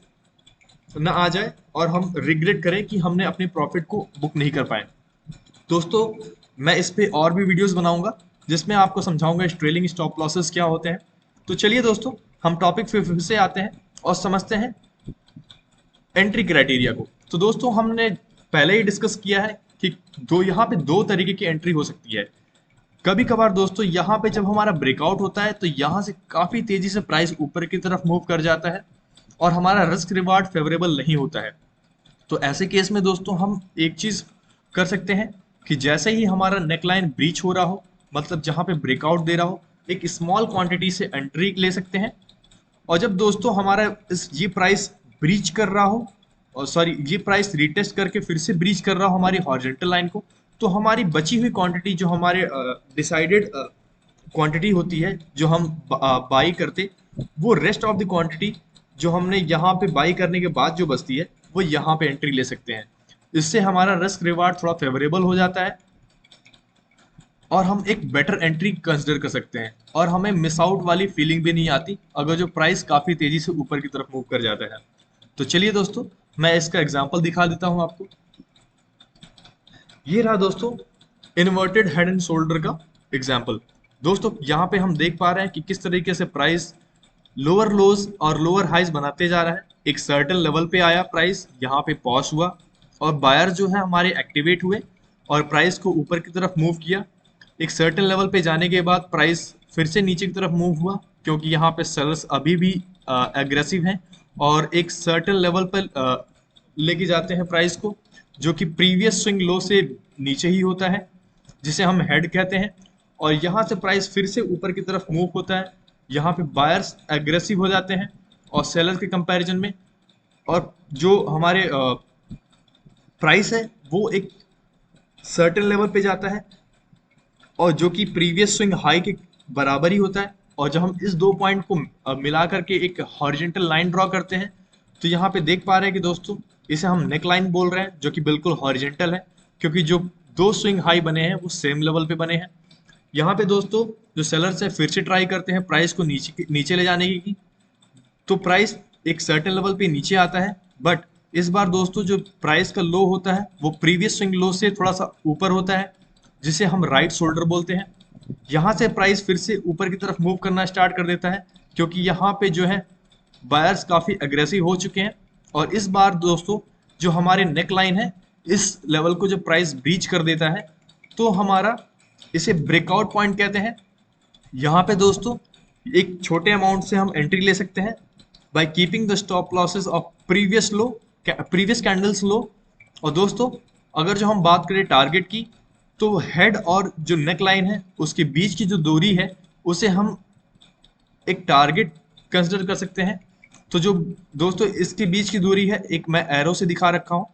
न आ जाए और हम रिग्रेट करें कि हमने अपने प्रॉफिट को बुक नहीं कर पाए। दोस्तों, मैं इस पे और भी वीडियोस बनाऊंगा जिसमें आपको समझाऊंगा इस ट्रेलिंग स्टॉप लॉसेस क्या होते हैं। तो चलिए दोस्तों, हम टॉपिक फिर से आते हैं और समझते हैं एंट्री क्राइटेरिया को। तो दोस्तों, हमने पहले ही डिस्कस किया है कि यहाँ पे दो तरीके की एंट्री हो सकती है। कभी कभार दोस्तों यहाँ पे जब हमारा ब्रेकआउट होता है तो यहाँ से काफी तेजी से प्राइस ऊपर की तरफ मूव कर जाता है और हमारा रिस्क रिवार्ड फेवरेबल नहीं होता है। तो ऐसे केस में दोस्तों हम एक चीज कर सकते हैं कि जैसे ही हमारा नेकलाइन ब्रीच हो रहा हो, मतलब जहां पे ब्रेकआउट दे रहा हो, एक स्मॉल क्वांटिटी से एंट्री ले सकते हैं। और जब दोस्तों हमारा ये प्राइस ब्रीच कर रहा हो, और सॉरी ये प्राइस रिटेस्ट करके फिर से ब्रीच कर रहा हो हमारी हॉरिजॉन्टल लाइन को, तो हमारी बची हुई क्वांटिटी जो हमारे डिसाइडेड क्वांटिटी होती है जो हम बाई करते, वो रेस्ट ऑफ द क्वांटिटी जो हमने यहाँ पे बाई करने के बाद जो बचती है वो यहाँ पे एंट्री ले सकते हैं। इससे हमारा रिस्क रिवार्ड थोड़ा फेवरेबल हो जाता है और हम एक बेटर एंट्री कंसिडर कर सकते हैं और हमें मिस आउट वाली फीलिंग भी नहीं आती अगर जो प्राइस काफी तेजी से ऊपर की तरफ मूव कर जाता है। तो चलिए दोस्तों, मैं इसका एग्जांपल दिखा देता हूं आपको। ये रहा दोस्तों इन्वर्टेड हेड एंड शोल्डर का एग्जांपल। दोस्तों यहाँ पे हम देख पा रहे हैं कि किस तरीके से प्राइस लोअर लोज और लोअर हाइज बनाते जा रहा है। एक सर्टेन लेवल पे आया प्राइस, यहाँ पे पॉज हुआ और बायर जो है हमारे एक्टिवेट हुए और प्राइस को ऊपर की तरफ मूव किया। एक सर्टेन लेवल पे जाने के बाद प्राइस फिर से नीचे की तरफ मूव हुआ क्योंकि यहाँ पे सेलर्स अभी भी एग्रेसिव हैं और एक सर्टेन लेवल पर लेके जाते हैं प्राइस को, जो कि प्रीवियस स्विंग लो से नीचे ही होता है, जिसे हम हेड कहते हैं। और यहाँ से प्राइस फिर से ऊपर की तरफ मूव होता है। यहाँ पे बायर्स एग्रेसिव हो जाते हैं और सेलर्स के कंपैरिजन में, और जो हमारे प्राइस है वो एक सर्टेन लेवल पे जाता है और जो कि प्रीवियस स्विंग हाई के बराबर ही होता है। और जब हम इस दो पॉइंट को मिला करके एक हॉरिजॉन्टल लाइन ड्रॉ करते हैं तो यहाँ पे देख पा रहे हैं कि दोस्तों इसे हम नेक लाइन बोल रहे हैं, जो कि बिल्कुल हॉरिजॉन्टल है क्योंकि जो दो स्विंग हाई बने हैं वो सेम लेवल पे बने हैं। यहाँ पे दोस्तों जो सेलर्स है फिर से ट्राई करते हैं प्राइस को नीचे ले जाने की, तो प्राइस एक सर्टेन लेवल पे नीचे आता है। बट इस बार दोस्तों जो प्राइस का लो होता है वो प्रीवियस स्विंग लो से थोड़ा सा ऊपर होता है, जिसे हम राइट शोल्डर बोलते हैं। यहाँ से प्राइस फिर से ऊपर की तरफ मूव करना स्टार्ट कर देता है क्योंकि यहाँ पे जो है बायर्स काफी अग्रेसिव हो चुके हैं। और इस बार दोस्तों जो हमारे नेक लाइन है इस लेवल को जब प्राइस ब्रीच कर देता है तो हमारा इसे ब्रेकआउट पॉइंट कहते हैं। यहाँ पे दोस्तों एक छोटे अमाउंट से हम एंट्री ले सकते हैं by keeping the stop losses of previous candles low. और दोस्तों अगर जो हम बात करें टारगेट की, तो हेड और जो नेक लाइन है उसके बीच की जो दूरी है उसे हम एक टारगेट कंसिडर कर सकते हैं। तो जो दोस्तों इसके बीच की दूरी है, एक मैं एरो से दिखा रखा हूं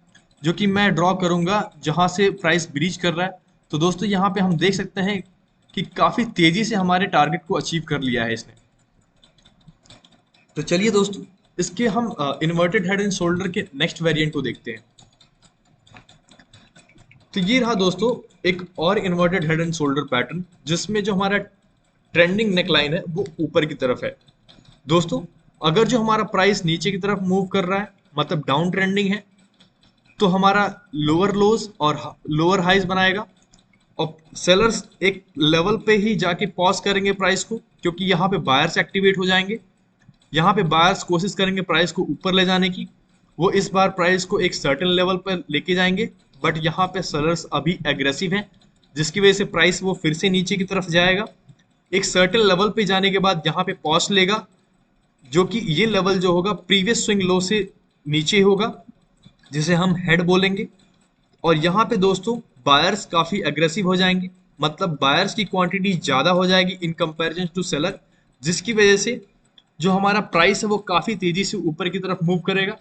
जो कि मैं ड्रॉ करूंगा जहां से प्राइस ब्रीच कर रहा है। तो दोस्तों यहाँ पे हम देख सकते हैं कि काफी तेजी से हमारे टारगेट को अचीव कर लिया है इसने। तो चलिए दोस्तों इसके हम इन्वर्टेड हेड एंड शोल्डर के नेक्स्ट वेरिएंट को देखते हैं। तो ये रहा दोस्तों एक और inverted head and shoulder pattern जिसमें जो हमारा ट्रेंडिंग नेक लाइन है वो ऊपर की तरफ है। दोस्तों अगर जो हमारा प्राइस नीचे की तरफ मूव कर रहा है, मतलब डाउन ट्रेंडिंग है, तो हमारा लोअर लोज और लोअर हाइज बनाएगा और सेलर्स एक लेवल पे ही जाके पॉज करेंगे प्राइस को क्योंकि यहाँ पे बायर्स एक्टिवेट हो जाएंगे। यहाँ पे बायर्स कोशिश करेंगे प्राइस को ऊपर ले जाने की, वो इस बार प्राइस को एक सर्टेन लेवल पर लेके जाएंगे। बट यहाँ पे सेलर्स अभी एग्रेसिव हैं जिसकी वजह से प्राइस वो फिर से नीचे की तरफ जाएगा। एक सर्टेन लेवल पे जाने के बाद यहाँ पे पॉज लेगा, जो कि ये लेवल जो होगा प्रीवियस स्विंग लो से नीचे होगा, जिसे हम हेड बोलेंगे। और यहाँ पे दोस्तों बायर्स काफी एग्रेसिव हो जाएंगे, मतलब बायर्स की क्वांटिटी ज्यादा हो जाएगी इन कंपैरिजन टू सेलर, जिसकी वजह से जो हमारा प्राइस है वो काफी तेजी से ऊपर की तरफ मूव करेगा।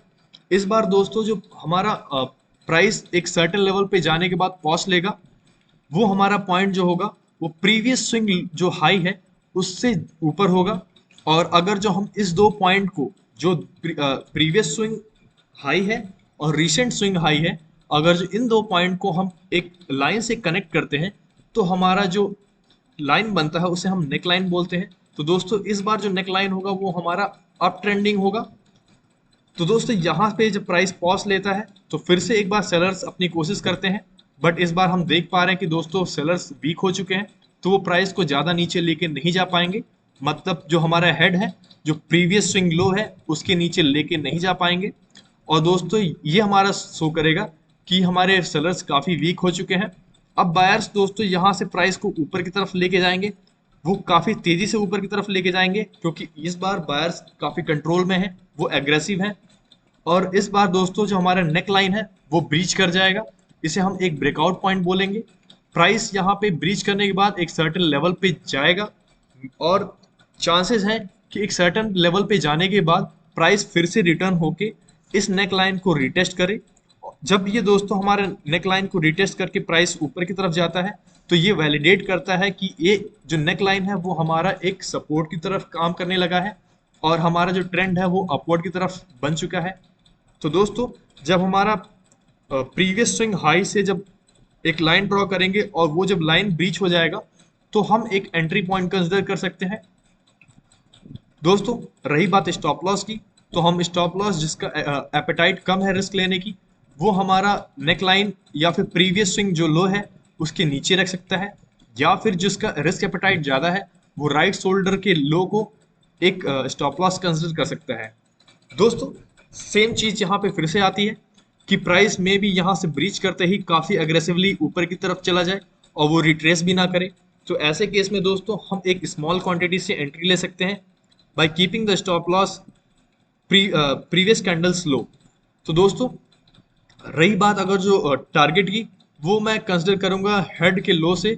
इस बार दोस्तों जो हमारा प्राइस एक सर्टेन लेवल पे जाने के बाद पॉज लेगा, वो हमारा पॉइंट जो होगा वो प्रीवियस स्विंग जो हाई है उससे ऊपर होगा। और अगर जो हम इस दो पॉइंट को, जो प्रीवियस स्विंग हाई है और रिसेंट स्विंग हाई है, अगर जो इन दो पॉइंट को हम एक लाइन से कनेक्ट करते हैं तो हमारा जो लाइन बनता है उसे हम नेक लाइन बोलते हैं। तो दोस्तों इस बार जो नेक लाइन होगा वो हमारा अप ट्रेंडिंग होगा। तो दोस्तों यहाँ पे जब प्राइस पॉज लेता है तो फिर से एक बार सेलर्स अपनी कोशिश करते हैं, बट इस बार हम देख पा रहे हैं कि दोस्तों सेलर्स वीक हो चुके हैं, तो वो प्राइस को ज़्यादा नीचे लेके नहीं जा पाएंगे। मतलब जो हमारा हेड है, जो प्रीवियस स्विंग लो है, उसके नीचे लेके नहीं जा पाएंगे। और दोस्तों ये हमारा शो करेगा कि हमारे सेलर्स काफ़ी वीक हो चुके हैं। अब बायर्स दोस्तों यहाँ से प्राइस को ऊपर की तरफ लेके जाएंगे, वो काफ़ी तेज़ी से ऊपर की तरफ लेके जाएंगे, क्योंकि इस बार बायर्स काफ़ी कंट्रोल में है, वो एग्रेसिव हैं। और इस बार दोस्तों जो हमारा नेक लाइन है वो ब्रीच कर जाएगा, इसे हम एक ब्रेकआउट पॉइंट बोलेंगे। प्राइस यहाँ पे ब्रीच करने के बाद एक सर्टेन लेवल पे जाएगा, और चांसेस हैं कि एक सर्टेन लेवल पे जाने के बाद प्राइस फिर से रिटर्न होके इस नेक लाइन को रिटेस्ट करे। जब ये दोस्तों हमारे नेक लाइन को रिटेस्ट करके प्राइस ऊपर की तरफ जाता है, तो ये वैलिडेट करता है कि ये जो नेक लाइन है वो हमारा एक सपोर्ट की तरफ काम करने लगा है, और हमारा जो ट्रेंड है वो अपवर्ड की तरफ बन चुका है। तो दोस्तों जब हमारा प्रीवियस स्विंग हाई से जब एक लाइन ड्रॉ करेंगे और वो जब लाइन ब्रीच हो जाएगा, तो हम एक एंट्री पॉइंट कंसिडर कर सकते हैं। दोस्तों रही बात स्टॉप लॉस की, तो हम स्टॉप लॉस जिसका एपेटाइट कम है रिस्क लेने की, वो हमारा नेक लाइन या फिर प्रीवियस स्विंग जो लो है उसके नीचे रख सकता है, या फिर जिसका रिस्क एपेटाइट ज़्यादा है वो राइट शोल्डर के लो को एक स्टॉप लॉस कंसिडर कर सकता है। दोस्तों सेम चीज़ यहाँ पे फिर से आती है कि प्राइस में भी यहाँ से ब्रीच करते ही काफ़ी अग्रेसिवली ऊपर की तरफ चला जाए और वो रिट्रेस भी ना करे, तो ऐसे केस में दोस्तों हम एक स्मॉल क्वांटिटी से एंट्री ले सकते हैं by keeping the stop loss previous candles low. तो दोस्तों रही बात अगर जो टारगेट की, वो मैं कंसिडर करूंगा हेड के लो से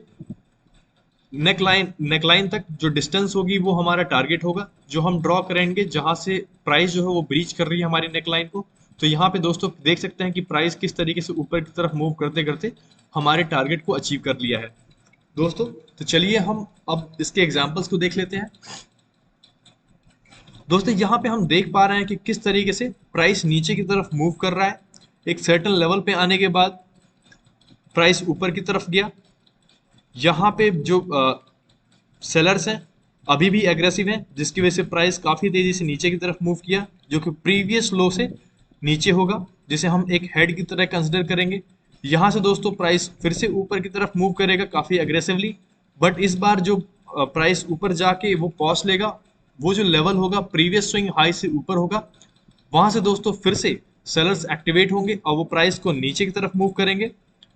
नेकलाइन तक जो डिस्टेंस होगी वो हमारा टारगेट होगा, जो हम ड्रॉ करेंगे जहां से प्राइस जो है वो ब्रीच कर रही है हमारी नेकलाइन को। तो यहाँ पे दोस्तों देख सकते हैं कि प्राइस किस तरीके से ऊपर की तरफ मूव करते करते हमारे टारगेट को अचीव कर लिया है। दोस्तों तो चलिए हम अब इसके एग्जाम्पल्स को देख लेते हैं। दोस्तों यहाँ पे हम देख पा रहे हैं कि किस तरीके से प्राइस नीचे की तरफ मूव कर रहा है। एक सर्टेन लेवल पे आने के बाद प्राइस ऊपर की तरफ गया। यहाँ पे जो सेलर्स हैं अभी भी एग्रेसिव हैं, जिसकी वजह से प्राइस काफ़ी तेज़ी से नीचे की तरफ मूव किया, जो कि प्रीवियस लो से नीचे होगा, जिसे हम एक हेड की तरह कंसिडर करेंगे। यहाँ से दोस्तों प्राइस फिर से ऊपर की तरफ मूव करेगा काफ़ी एग्रेसिवली, बट इस बार जो प्राइस ऊपर जाके वो पॉज लेगा, वो जो लेवल होगा प्रीवियस स्विंग हाई से ऊपर होगा, वहाँ से दोस्तों फिर से सेलर्स एक्टिवेट होंगे और वो प्राइस को नीचे की तरफ मूव करेंगे।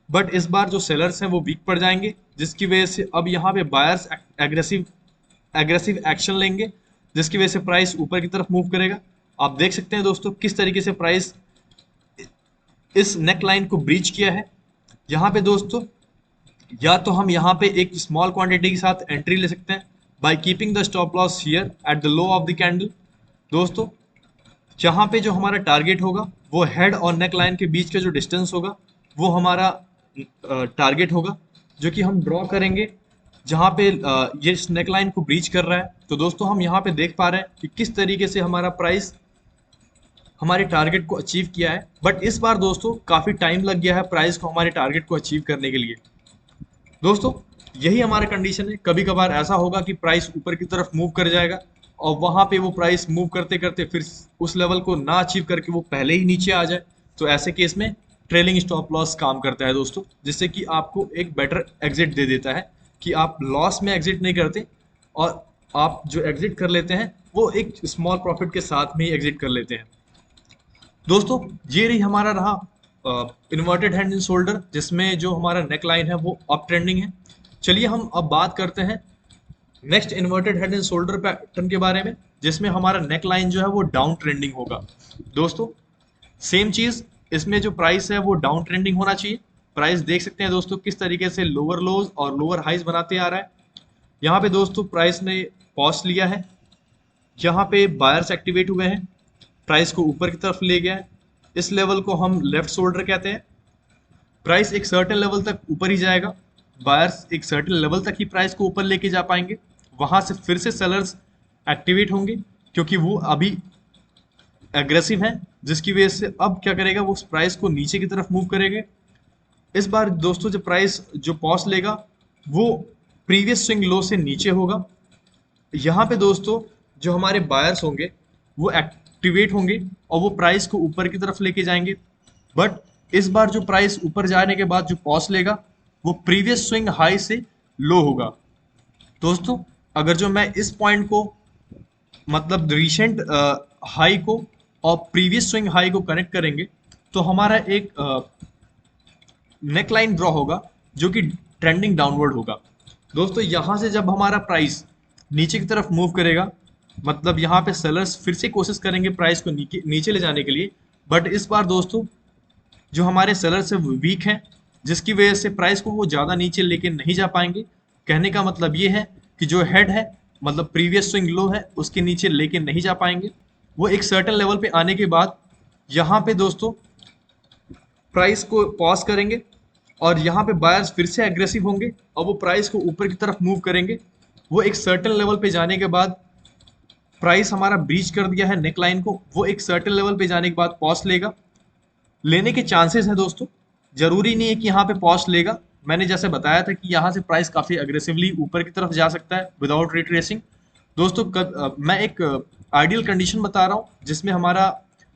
बट इस बार जो सेलर्स हैं वो वीक पड़ जाएंगे, जिसकी वजह से अब यहाँ पे बायर्स एग्रेसिव एक्शन लेंगे, जिसकी वजह से प्राइस ऊपर की तरफ मूव करेगा। आप देख सकते हैं दोस्तों किस तरीके से प्राइस इस नेक लाइन को ब्रीच किया है। यहाँ पे दोस्तों या तो हम यहाँ पे एक स्मॉल क्वांटिटी के साथ एंट्री ले सकते हैं by keeping the stop loss here at the low of the candle. दोस्तों जहाँ पे जो हमारा टारगेट होगा वो हेड और नेक लाइन के बीच का जो डिस्टेंस होगा वो हमारा टारगेट होगा, जो कि हम ड्रॉ करेंगे जहाँ पे ये नेक लाइन को ब्रीच कर रहा है। तो दोस्तों हम यहाँ पे देख पा रहे हैं कि किस तरीके से हमारा प्राइस हमारे टारगेट को अचीव किया है, बट इस बार दोस्तों काफ़ी टाइम लग गया है प्राइस को हमारे टारगेट को अचीव करने के लिए। दोस्तों यही हमारा कंडीशन है, कभी कभार ऐसा होगा कि प्राइस ऊपर की तरफ मूव कर जाएगा और वहाँ पे वो प्राइस मूव करते करते फिर उस लेवल को ना अचीव करके वो पहले ही नीचे आ जाए। तो ऐसे केस में ट्रेलिंग स्टॉप लॉस काम करता है दोस्तों, जिससे कि आपको एक बेटर एग्जिट दे देता है कि आप लॉस में एग्जिट नहीं करते और आप जो एग्जिट कर लेते हैं वो एक स्मॉल प्रॉफिट के साथ में ही एग्जिट कर लेते हैं। दोस्तों ये रही हमारा रहा इन्वर्टेड हैंड एंड शोल्डर, जिसमें जो हमारा नेक लाइन है वो अप ट्रेंडिंग है। चलिए हम अब बात करते हैं next inverted head and shoulder pattern के बारे में, जिसमें हमारा नेक लाइन जो है वो डाउन ट्रेंडिंग होगा। दोस्तों सेम चीज़, इसमें जो प्राइस है वो डाउन ट्रेंडिंग होना चाहिए। प्राइस देख सकते हैं दोस्तों किस तरीके से लोअर लोज और लोअर हाइज बनाते आ रहा है। यहाँ पे दोस्तों प्राइस ने पॉज लिया है, यहाँ पे बायर्स एक्टिवेट हुए हैं, प्राइस को ऊपर की तरफ ले गया है। इस लेवल को हम लेफ्ट शोल्डर कहते हैं। प्राइस एक सर्टेन लेवल तक ऊपर ही जाएगा, बायर्स एक सर्टेन लेवल तक ही प्राइस को ऊपर लेके जा पाएंगे, वहां से फिर से सेलर्स एक्टिवेट होंगे क्योंकि वो अभी एग्रेसिव हैं, जिसकी वजह से अब क्या करेगा वो प्राइस को नीचे की तरफ मूव करेंगे। इस बार दोस्तों जब प्राइस जो पॉज लेगा वो प्रीवियस स्विंग लो से नीचे होगा। यहाँ पे दोस्तों जो हमारे बायर्स होंगे वो एक्टिवेट होंगे और वो प्राइस को ऊपर की तरफ लेके जाएंगे। बट इस बार जो प्राइस ऊपर जाने के बाद जो पॉज लेगा वो प्रीवियस स्विंग हाई से लो होगा। दोस्तों अगर जो मैं इस पॉइंट को मतलब रिसेंट हाई को और प्रीवियस स्विंग हाई को कनेक्ट करेंगे तो हमारा एक नेक लाइन ड्रॉ होगा जो कि ट्रेंडिंग डाउनवर्ड होगा। दोस्तों यहाँ से जब हमारा प्राइस नीचे की तरफ मूव करेगा मतलब यहाँ पे सेलर्स फिर से कोशिश करेंगे प्राइस को नीचे ले जाने के लिए। बट इस बार दोस्तों जो हमारे सेलर्स है वो वीक हैं, जिसकी वजह से प्राइस को वो ज़्यादा नीचे लेके नहीं जा पाएंगे। कहने का मतलब ये है कि जो हेड है मतलब प्रीवियस स्विंग लो है उसके नीचे लेके नहीं जा पाएंगे। वो एक सर्टेन लेवल पे आने के बाद यहाँ पे दोस्तों प्राइस को पॉज करेंगे और यहाँ पे बायर्स फिर से एग्रेसिव होंगे और वो प्राइस को ऊपर की तरफ मूव करेंगे। वो एक सर्टेन लेवल पे जाने के बाद प्राइस हमारा ब्रीच कर दिया है नेक लाइन को, वो एक सर्टेन लेवल पे जाने के बाद पॉज लेगा। लेने के चांसेस हैं दोस्तों, जरूरी नहीं है कि यहाँ पे पॉज लेगा। मैंने जैसे बताया था कि यहाँ से प्राइस काफी अग्रेसिवली ऊपर की तरफ जा सकता है विदाउट रिट्रेसिंग। दोस्तों मैं एक आइडियल कंडीशन बता रहा हूँ जिसमें हमारा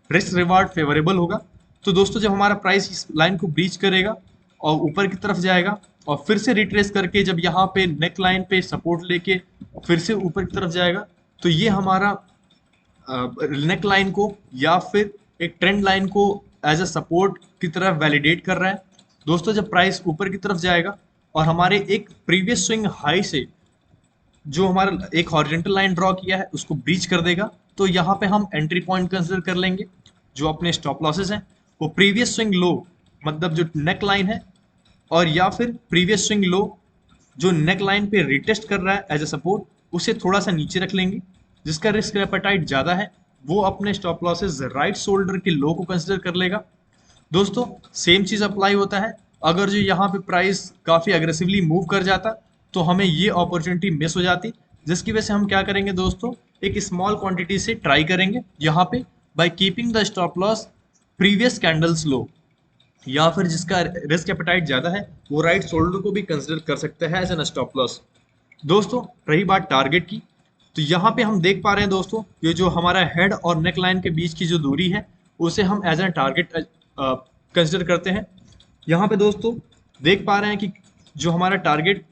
रिस्क रिवार्ड फेवरेबल होगा। तो दोस्तों जब हमारा प्राइस इस लाइन को ब्रीच करेगा और ऊपर की तरफ जाएगा और फिर से रिट्रेस करके जब यहाँ पे नेक लाइन पे सपोर्ट लेके फिर से ऊपर की तरफ जाएगा तो ये हमारा नेक लाइन को या फिर एक ट्रेंड लाइन को एज अ सपोर्ट की तरह वैलिडेट कर रहा है। दोस्तों जब प्राइस ऊपर की तरफ जाएगा और हमारे एक प्रीवियस स्विंग हाई से जो हमारा एक हॉरिजॉन्टल लाइन ड्रॉ किया है उसको ब्रीच कर देगा तो यहाँ पे हम एंट्री पॉइंट कंसिडर कर लेंगे। जो अपने स्टॉप लॉसेस हैं वो प्रीवियस स्विंग लो मतलब जो नेक लाइन है और या फिर प्रीवियस स्विंग लो जो नेक लाइन पे रिटेस्ट कर रहा है एज ए सपोर्ट उसे थोड़ा सा नीचे रख लेंगे। जिसका रिस्क एपेटाइट ज़्यादा है वो अपने स्टॉप लॉसेस राइट शोल्डर के लो को कंसिडर कर लेगा। दोस्तों सेम चीज़ अप्लाई होता है अगर जो यहाँ पे प्राइस काफ़ी अग्रेसिवली मूव कर जाता तो हमें ये अपॉर्चुनिटी मिस हो जाती, जिसकी वजह से हम क्या करेंगे दोस्तों एक स्मॉल क्वांटिटी से ट्राई करेंगे यहाँ पे by keeping the stop loss previous candles low, या फिर जिसका रिस्क एपेटाइट ज़्यादा है वो राइट शोल्डर को भी कंसिडर कर सकता है एज एन स्टॉप लॉस। दोस्तों रही बात टारगेट की तो यहाँ पे हम देख पा रहे हैं दोस्तों ये जो हमारा हेड और नेक लाइन के बीच की जो दूरी है उसे हम एज एन टारगेट कंसिडर करते हैं। यहाँ पे दोस्तों देख पा रहे हैं कि जो हमारा टारगेट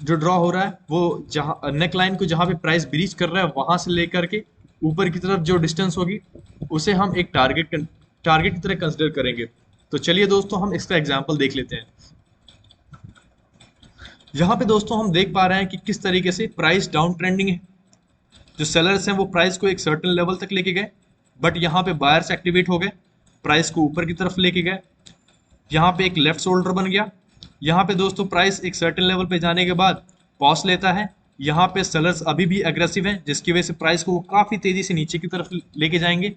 जो ड्रॉ हो रहा है वो जहाँ नेक लाइन को जहाँ पे प्राइस ब्रीच कर रहा है वहां से लेकर के ऊपर की तरफ जो डिस्टेंस होगी उसे हम एक टारगेट की तरह कंसिडर करेंगे। तो चलिए दोस्तों हम इसका एग्जाम्पल देख लेते हैं। यहाँ पे दोस्तों हम देख पा रहे हैं कि किस तरीके से प्राइस डाउन ट्रेंडिंग है। जो सेलर्स हैं वो प्राइस को एक सर्टेन लेवल तक लेके गए बट यहाँ पे बायर्स एक्टिवेट हो गए, प्राइस को ऊपर की तरफ लेके गए, यहाँ पे एक लेफ्ट शोल्डर बन गया। यहाँ पे दोस्तों प्राइस एक सर्टेन लेवल पे जाने के बाद पॉज लेता है, यहाँ पे सेलर्स अभी भी एग्रेसिव हैं जिसकी वजह से प्राइस को वो काफ़ी तेज़ी से नीचे की तरफ लेके जाएंगे।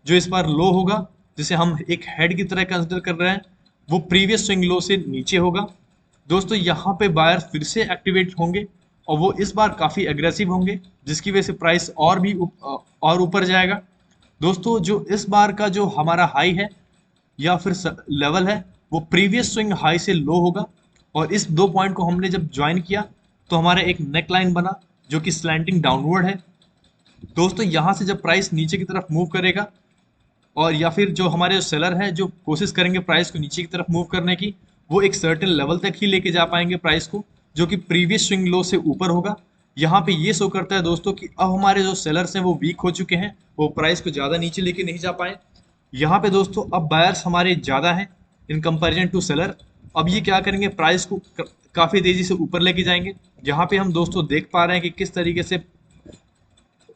जो इस बार लो होगा जिसे हम एक हेड की तरह कंसिडर कर रहे हैं वो प्रीवियस स्विंग लो से नीचे होगा। दोस्तों यहाँ पे बायर फिर से एक्टिवेट होंगे और वो इस बार काफ़ी एग्रेसिव होंगे जिसकी वजह से प्राइस और भी और ऊपर जाएगा। दोस्तों जो इस बार का जो हमारा हाई है या फिर लेवल है वो प्रीवियस स्विंग हाई से लो होगा और इस दो पॉइंट को हमने जब ज्वाइन किया तो हमारा एक नेक लाइन बना जो कि स्लैंटिंग डाउनवर्ड है। दोस्तों यहाँ से जब प्राइस नीचे की तरफ मूव करेगा और या फिर जो हमारे सेलर हैं जो कोशिश करेंगे प्राइस को नीचे की तरफ मूव करने की वो एक सर्टेन लेवल तक ही लेके जा पाएंगे प्राइस को जो कि प्रीवियस स्विंग लो से ऊपर होगा। यहाँ पे ये शो करता है दोस्तों कि अब हमारे जो सेलर्स हैं वो वीक हो चुके हैं, वो प्राइस को ज़्यादा नीचे लेके नहीं जा पाए। यहाँ पे दोस्तों अब बायर्स हमारे ज़्यादा हैं इन कंपैरिजन टू सेलर। अब ये क्या करेंगे प्राइस को काफ़ी तेज़ी से ऊपर लेके जाएंगे। यहाँ पे हम दोस्तों देख पा रहे हैं कि किस तरीके से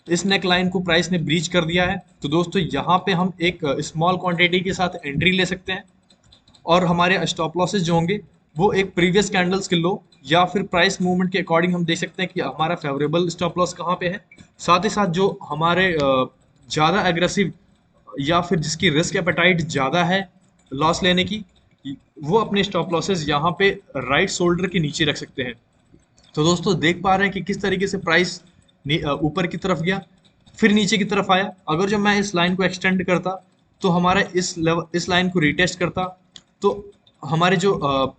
इस नेक लाइन को प्राइस ने ब्रीच कर दिया है। तो दोस्तों यहाँ पे हम एक स्मॉल क्वांटिटी के साथ एंट्री ले सकते हैं और हमारे स्टॉप लॉसेस जो होंगे वो एक प्रीवियस कैंडल्स के लो या फिर प्राइस मूवमेंट के अकॉर्डिंग हम देख सकते हैं कि हमारा फेवरेबल स्टॉप लॉस कहाँ पे है। साथ ही साथ जो हमारे ज़्यादा एग्रेसिव या फिर जिसकी रिस्क एपेटाइट ज़्यादा है लॉस लेने की वो अपने स्टॉप लॉसेस यहाँ पे राइट शोल्डर के नीचे रख सकते हैं। तो दोस्तों देख पा रहे हैं कि किस तरीके से प्राइस ऊपर की तरफ गया फिर नीचे की तरफ आया। अगर जो मैं इस लाइन को एक्सटेंड करता तो हमारा इस लाइन को रिटेस्ट करता तो हमारे जो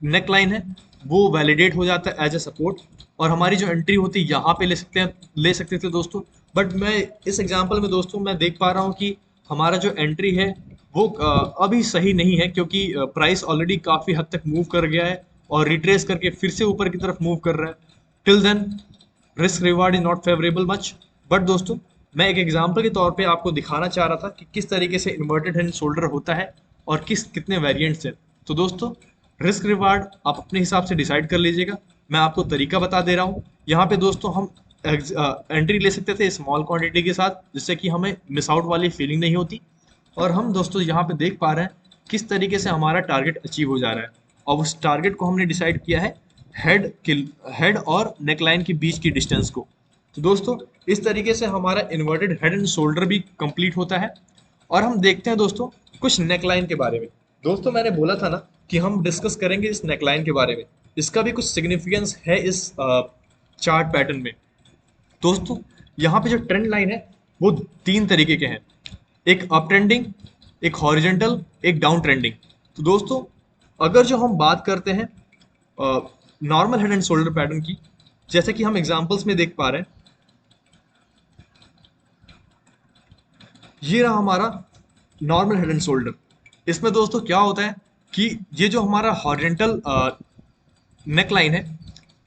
नेक लाइन है वो वैलिडेट हो जाता है एज ए सपोर्ट, और हमारी जो एंट्री होती है यहाँ पे ले सकते थे दोस्तों। बट मैं इस एग्जांपल में दोस्तों मैं देख पा रहा हूँ कि हमारा जो एंट्री है वो अभी सही नहीं है, क्योंकि प्राइस ऑलरेडी काफ़ी हद तक मूव कर गया है और रिट्रेस करके फिर से ऊपर की तरफ मूव कर रहा है। Till then risk reward is not favourable much. But दोस्तों मैं एक एग्जांपल के तौर पे आपको दिखाना चाह रहा था कि किस तरीके से इन्वर्टेड हैंड शोल्डर होता है और कितने वेरिएंट्स हैं। तो दोस्तों रिस्क रिवार्ड आप अपने हिसाब से डिसाइड कर लीजिएगा, मैं आपको तरीका बता दे रहा हूँ। यहाँ पे दोस्तों हम एंट्री ले सकते थे स्मॉल क्वांटिटी के साथ, जिससे कि हमें मिस आउट वाली फीलिंग नहीं होती। और हम दोस्तों यहाँ पे देख पा रहे हैं किस तरीके से हमारा टारगेट अचीव हो जा रहा है, और उस टारगेट को हमने डिसाइड किया है हेड और नेकलाइन के बीच की डिस्टेंस को। तो दोस्तों इस तरीके से हमारा इन्वर्टेड हेड एंड शोल्डर भी कंप्लीट होता है। और हम देखते हैं दोस्तों कुछ नेकलाइन के बारे में। दोस्तों मैंने बोला था ना कि हम डिस्कस करेंगे इस नेकलाइन के बारे में, इसका भी कुछ सिग्निफिकेंस है इस चार्ट पैटर्न में। दोस्तों यहाँ पे जो ट्रेंड लाइन है वो तीन तरीके के हैं, एक अप ट्रेंडिंग, एक हॉरिजेंटल, एक डाउन ट्रेंडिंग। तो दोस्तों अगर जो हम बात करते हैं normal head and shoulder pattern की, जैसे कि हम एग्जांपल्स में देख पा रहे हैं, ये रहा हमारा नॉर्मल हेड एंड शोल्डर। इसमें दोस्तों क्या होता है कि ये जो हमारा हॉरिजेंटल नेक लाइन है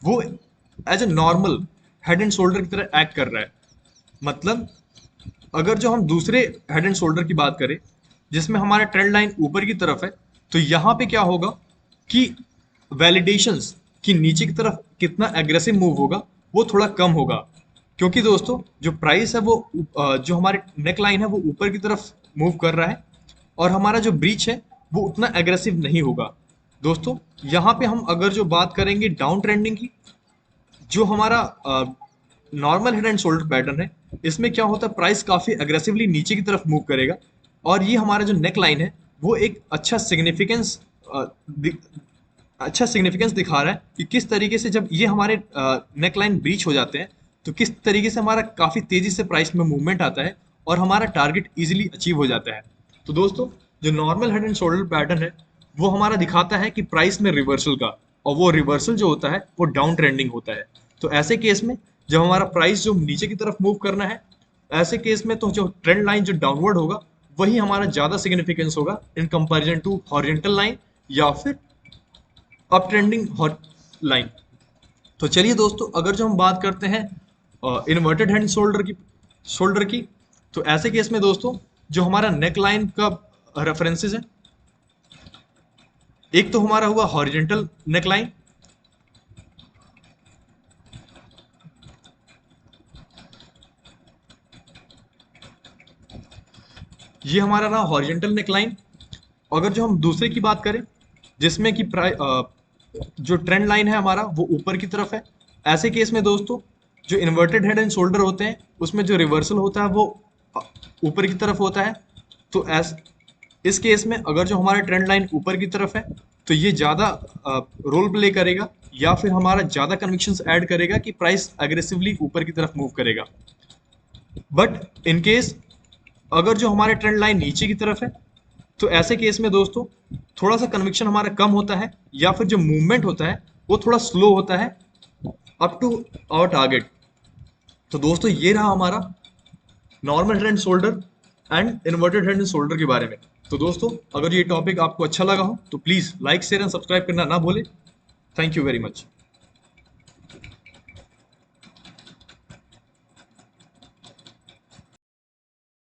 वो as a normal head and shoulder की तरह एक्ट कर रहा है। मतलब अगर जो हम दूसरे हेड एंड शोल्डर की बात करें जिसमें हमारा ट्रेंड लाइन ऊपर की तरफ है, तो यहाँ पे क्या होगा कि वैलिडेशंस कि नीचे की तरफ कितना एग्रेसिव मूव होगा वो थोड़ा कम होगा, क्योंकि दोस्तों जो प्राइस है वो जो हमारे नेक लाइन है वो ऊपर की तरफ मूव कर रहा है, और हमारा जो ब्रीच है वो उतना एग्रेसिव नहीं होगा। दोस्तों यहाँ पे हम अगर जो बात करेंगे डाउन ट्रेंडिंग की, जो हमारा normal head and shoulder pattern है, इसमें क्या होता है प्राइस काफी अग्रेसिवली नीचे की तरफ मूव करेगा, और ये हमारा जो नेक लाइन है वो एक अच्छा सिग्निफिकेंस दिखा रहा है कि किस तरीके से जब ये हमारे नेक लाइन ब्रीच हो जाते हैं तो किस तरीके से हमारा काफी तेजी से प्राइस में मूवमेंट आता है और हमारा टारगेट इजीली अचीव हो जाता है। तो दोस्तों जो normal head and shoulder pattern है वो हमारा दिखाता है कि प्राइस में रिवर्सल का, और वो रिवर्सल जो होता है वो डाउन ट्रेंडिंग होता है। तो ऐसे केस में जब हमारा प्राइस जो नीचे की तरफ मूव करना है, ऐसे केस में तो जो ट्रेंड लाइन जो डाउनवर्ड होगा वही हमारा ज्यादा सिग्निफिकेंस होगा in comparison to horizontal line या फिर अप ट्रेंडिंग लाइन। तो चलिए दोस्तों अगर जो हम बात करते हैं इन्वर्टेड हैंड शोल्डर की, तो ऐसे केस में दोस्तों जो हमारा नेक लाइन का रेफरेंसेस है, एक तो हमारा हुआ हॉरिजॉन्टल नेक लाइन, ये हमारा रहा हॉरिजॉन्टल नेक लाइन। अगर जो हम दूसरे की बात करें जिसमें कि जो ट्रेंड लाइन है हमारा वो ऊपर की तरफ है, ऐसे केस में दोस्तों जो इन्वर्टेड हेड एंड शोल्डर होते हैं उसमें जो रिवर्सल होता है वो ऊपर की तरफ होता है। तो इस केस में अगर जो हमारा ट्रेंड लाइन ऊपर की तरफ है तो ये ज़्यादा रोल प्ले करेगा या फिर हमारा ज़्यादा कन्विक्शंस ऐड करेगा कि प्राइस एग्रेसिवली ऊपर की तरफ मूव करेगा। बट इन केस अगर जो हमारे ट्रेंड लाइन नीचे की तरफ है तो ऐसे केस में दोस्तों थोड़ा सा कन्विक्शन हमारा कम होता है या फिर जो मूवमेंट होता है वो थोड़ा स्लो होता है अप टू आवर टारगेट। तो दोस्तों ये रहा हमारा normal head and shoulder and inverted head and shoulder के बारे में। तो दोस्तों अगर ये टॉपिक आपको अच्छा लगा हो तो please like share and subscribe करना ना भूलें। Thank you very much.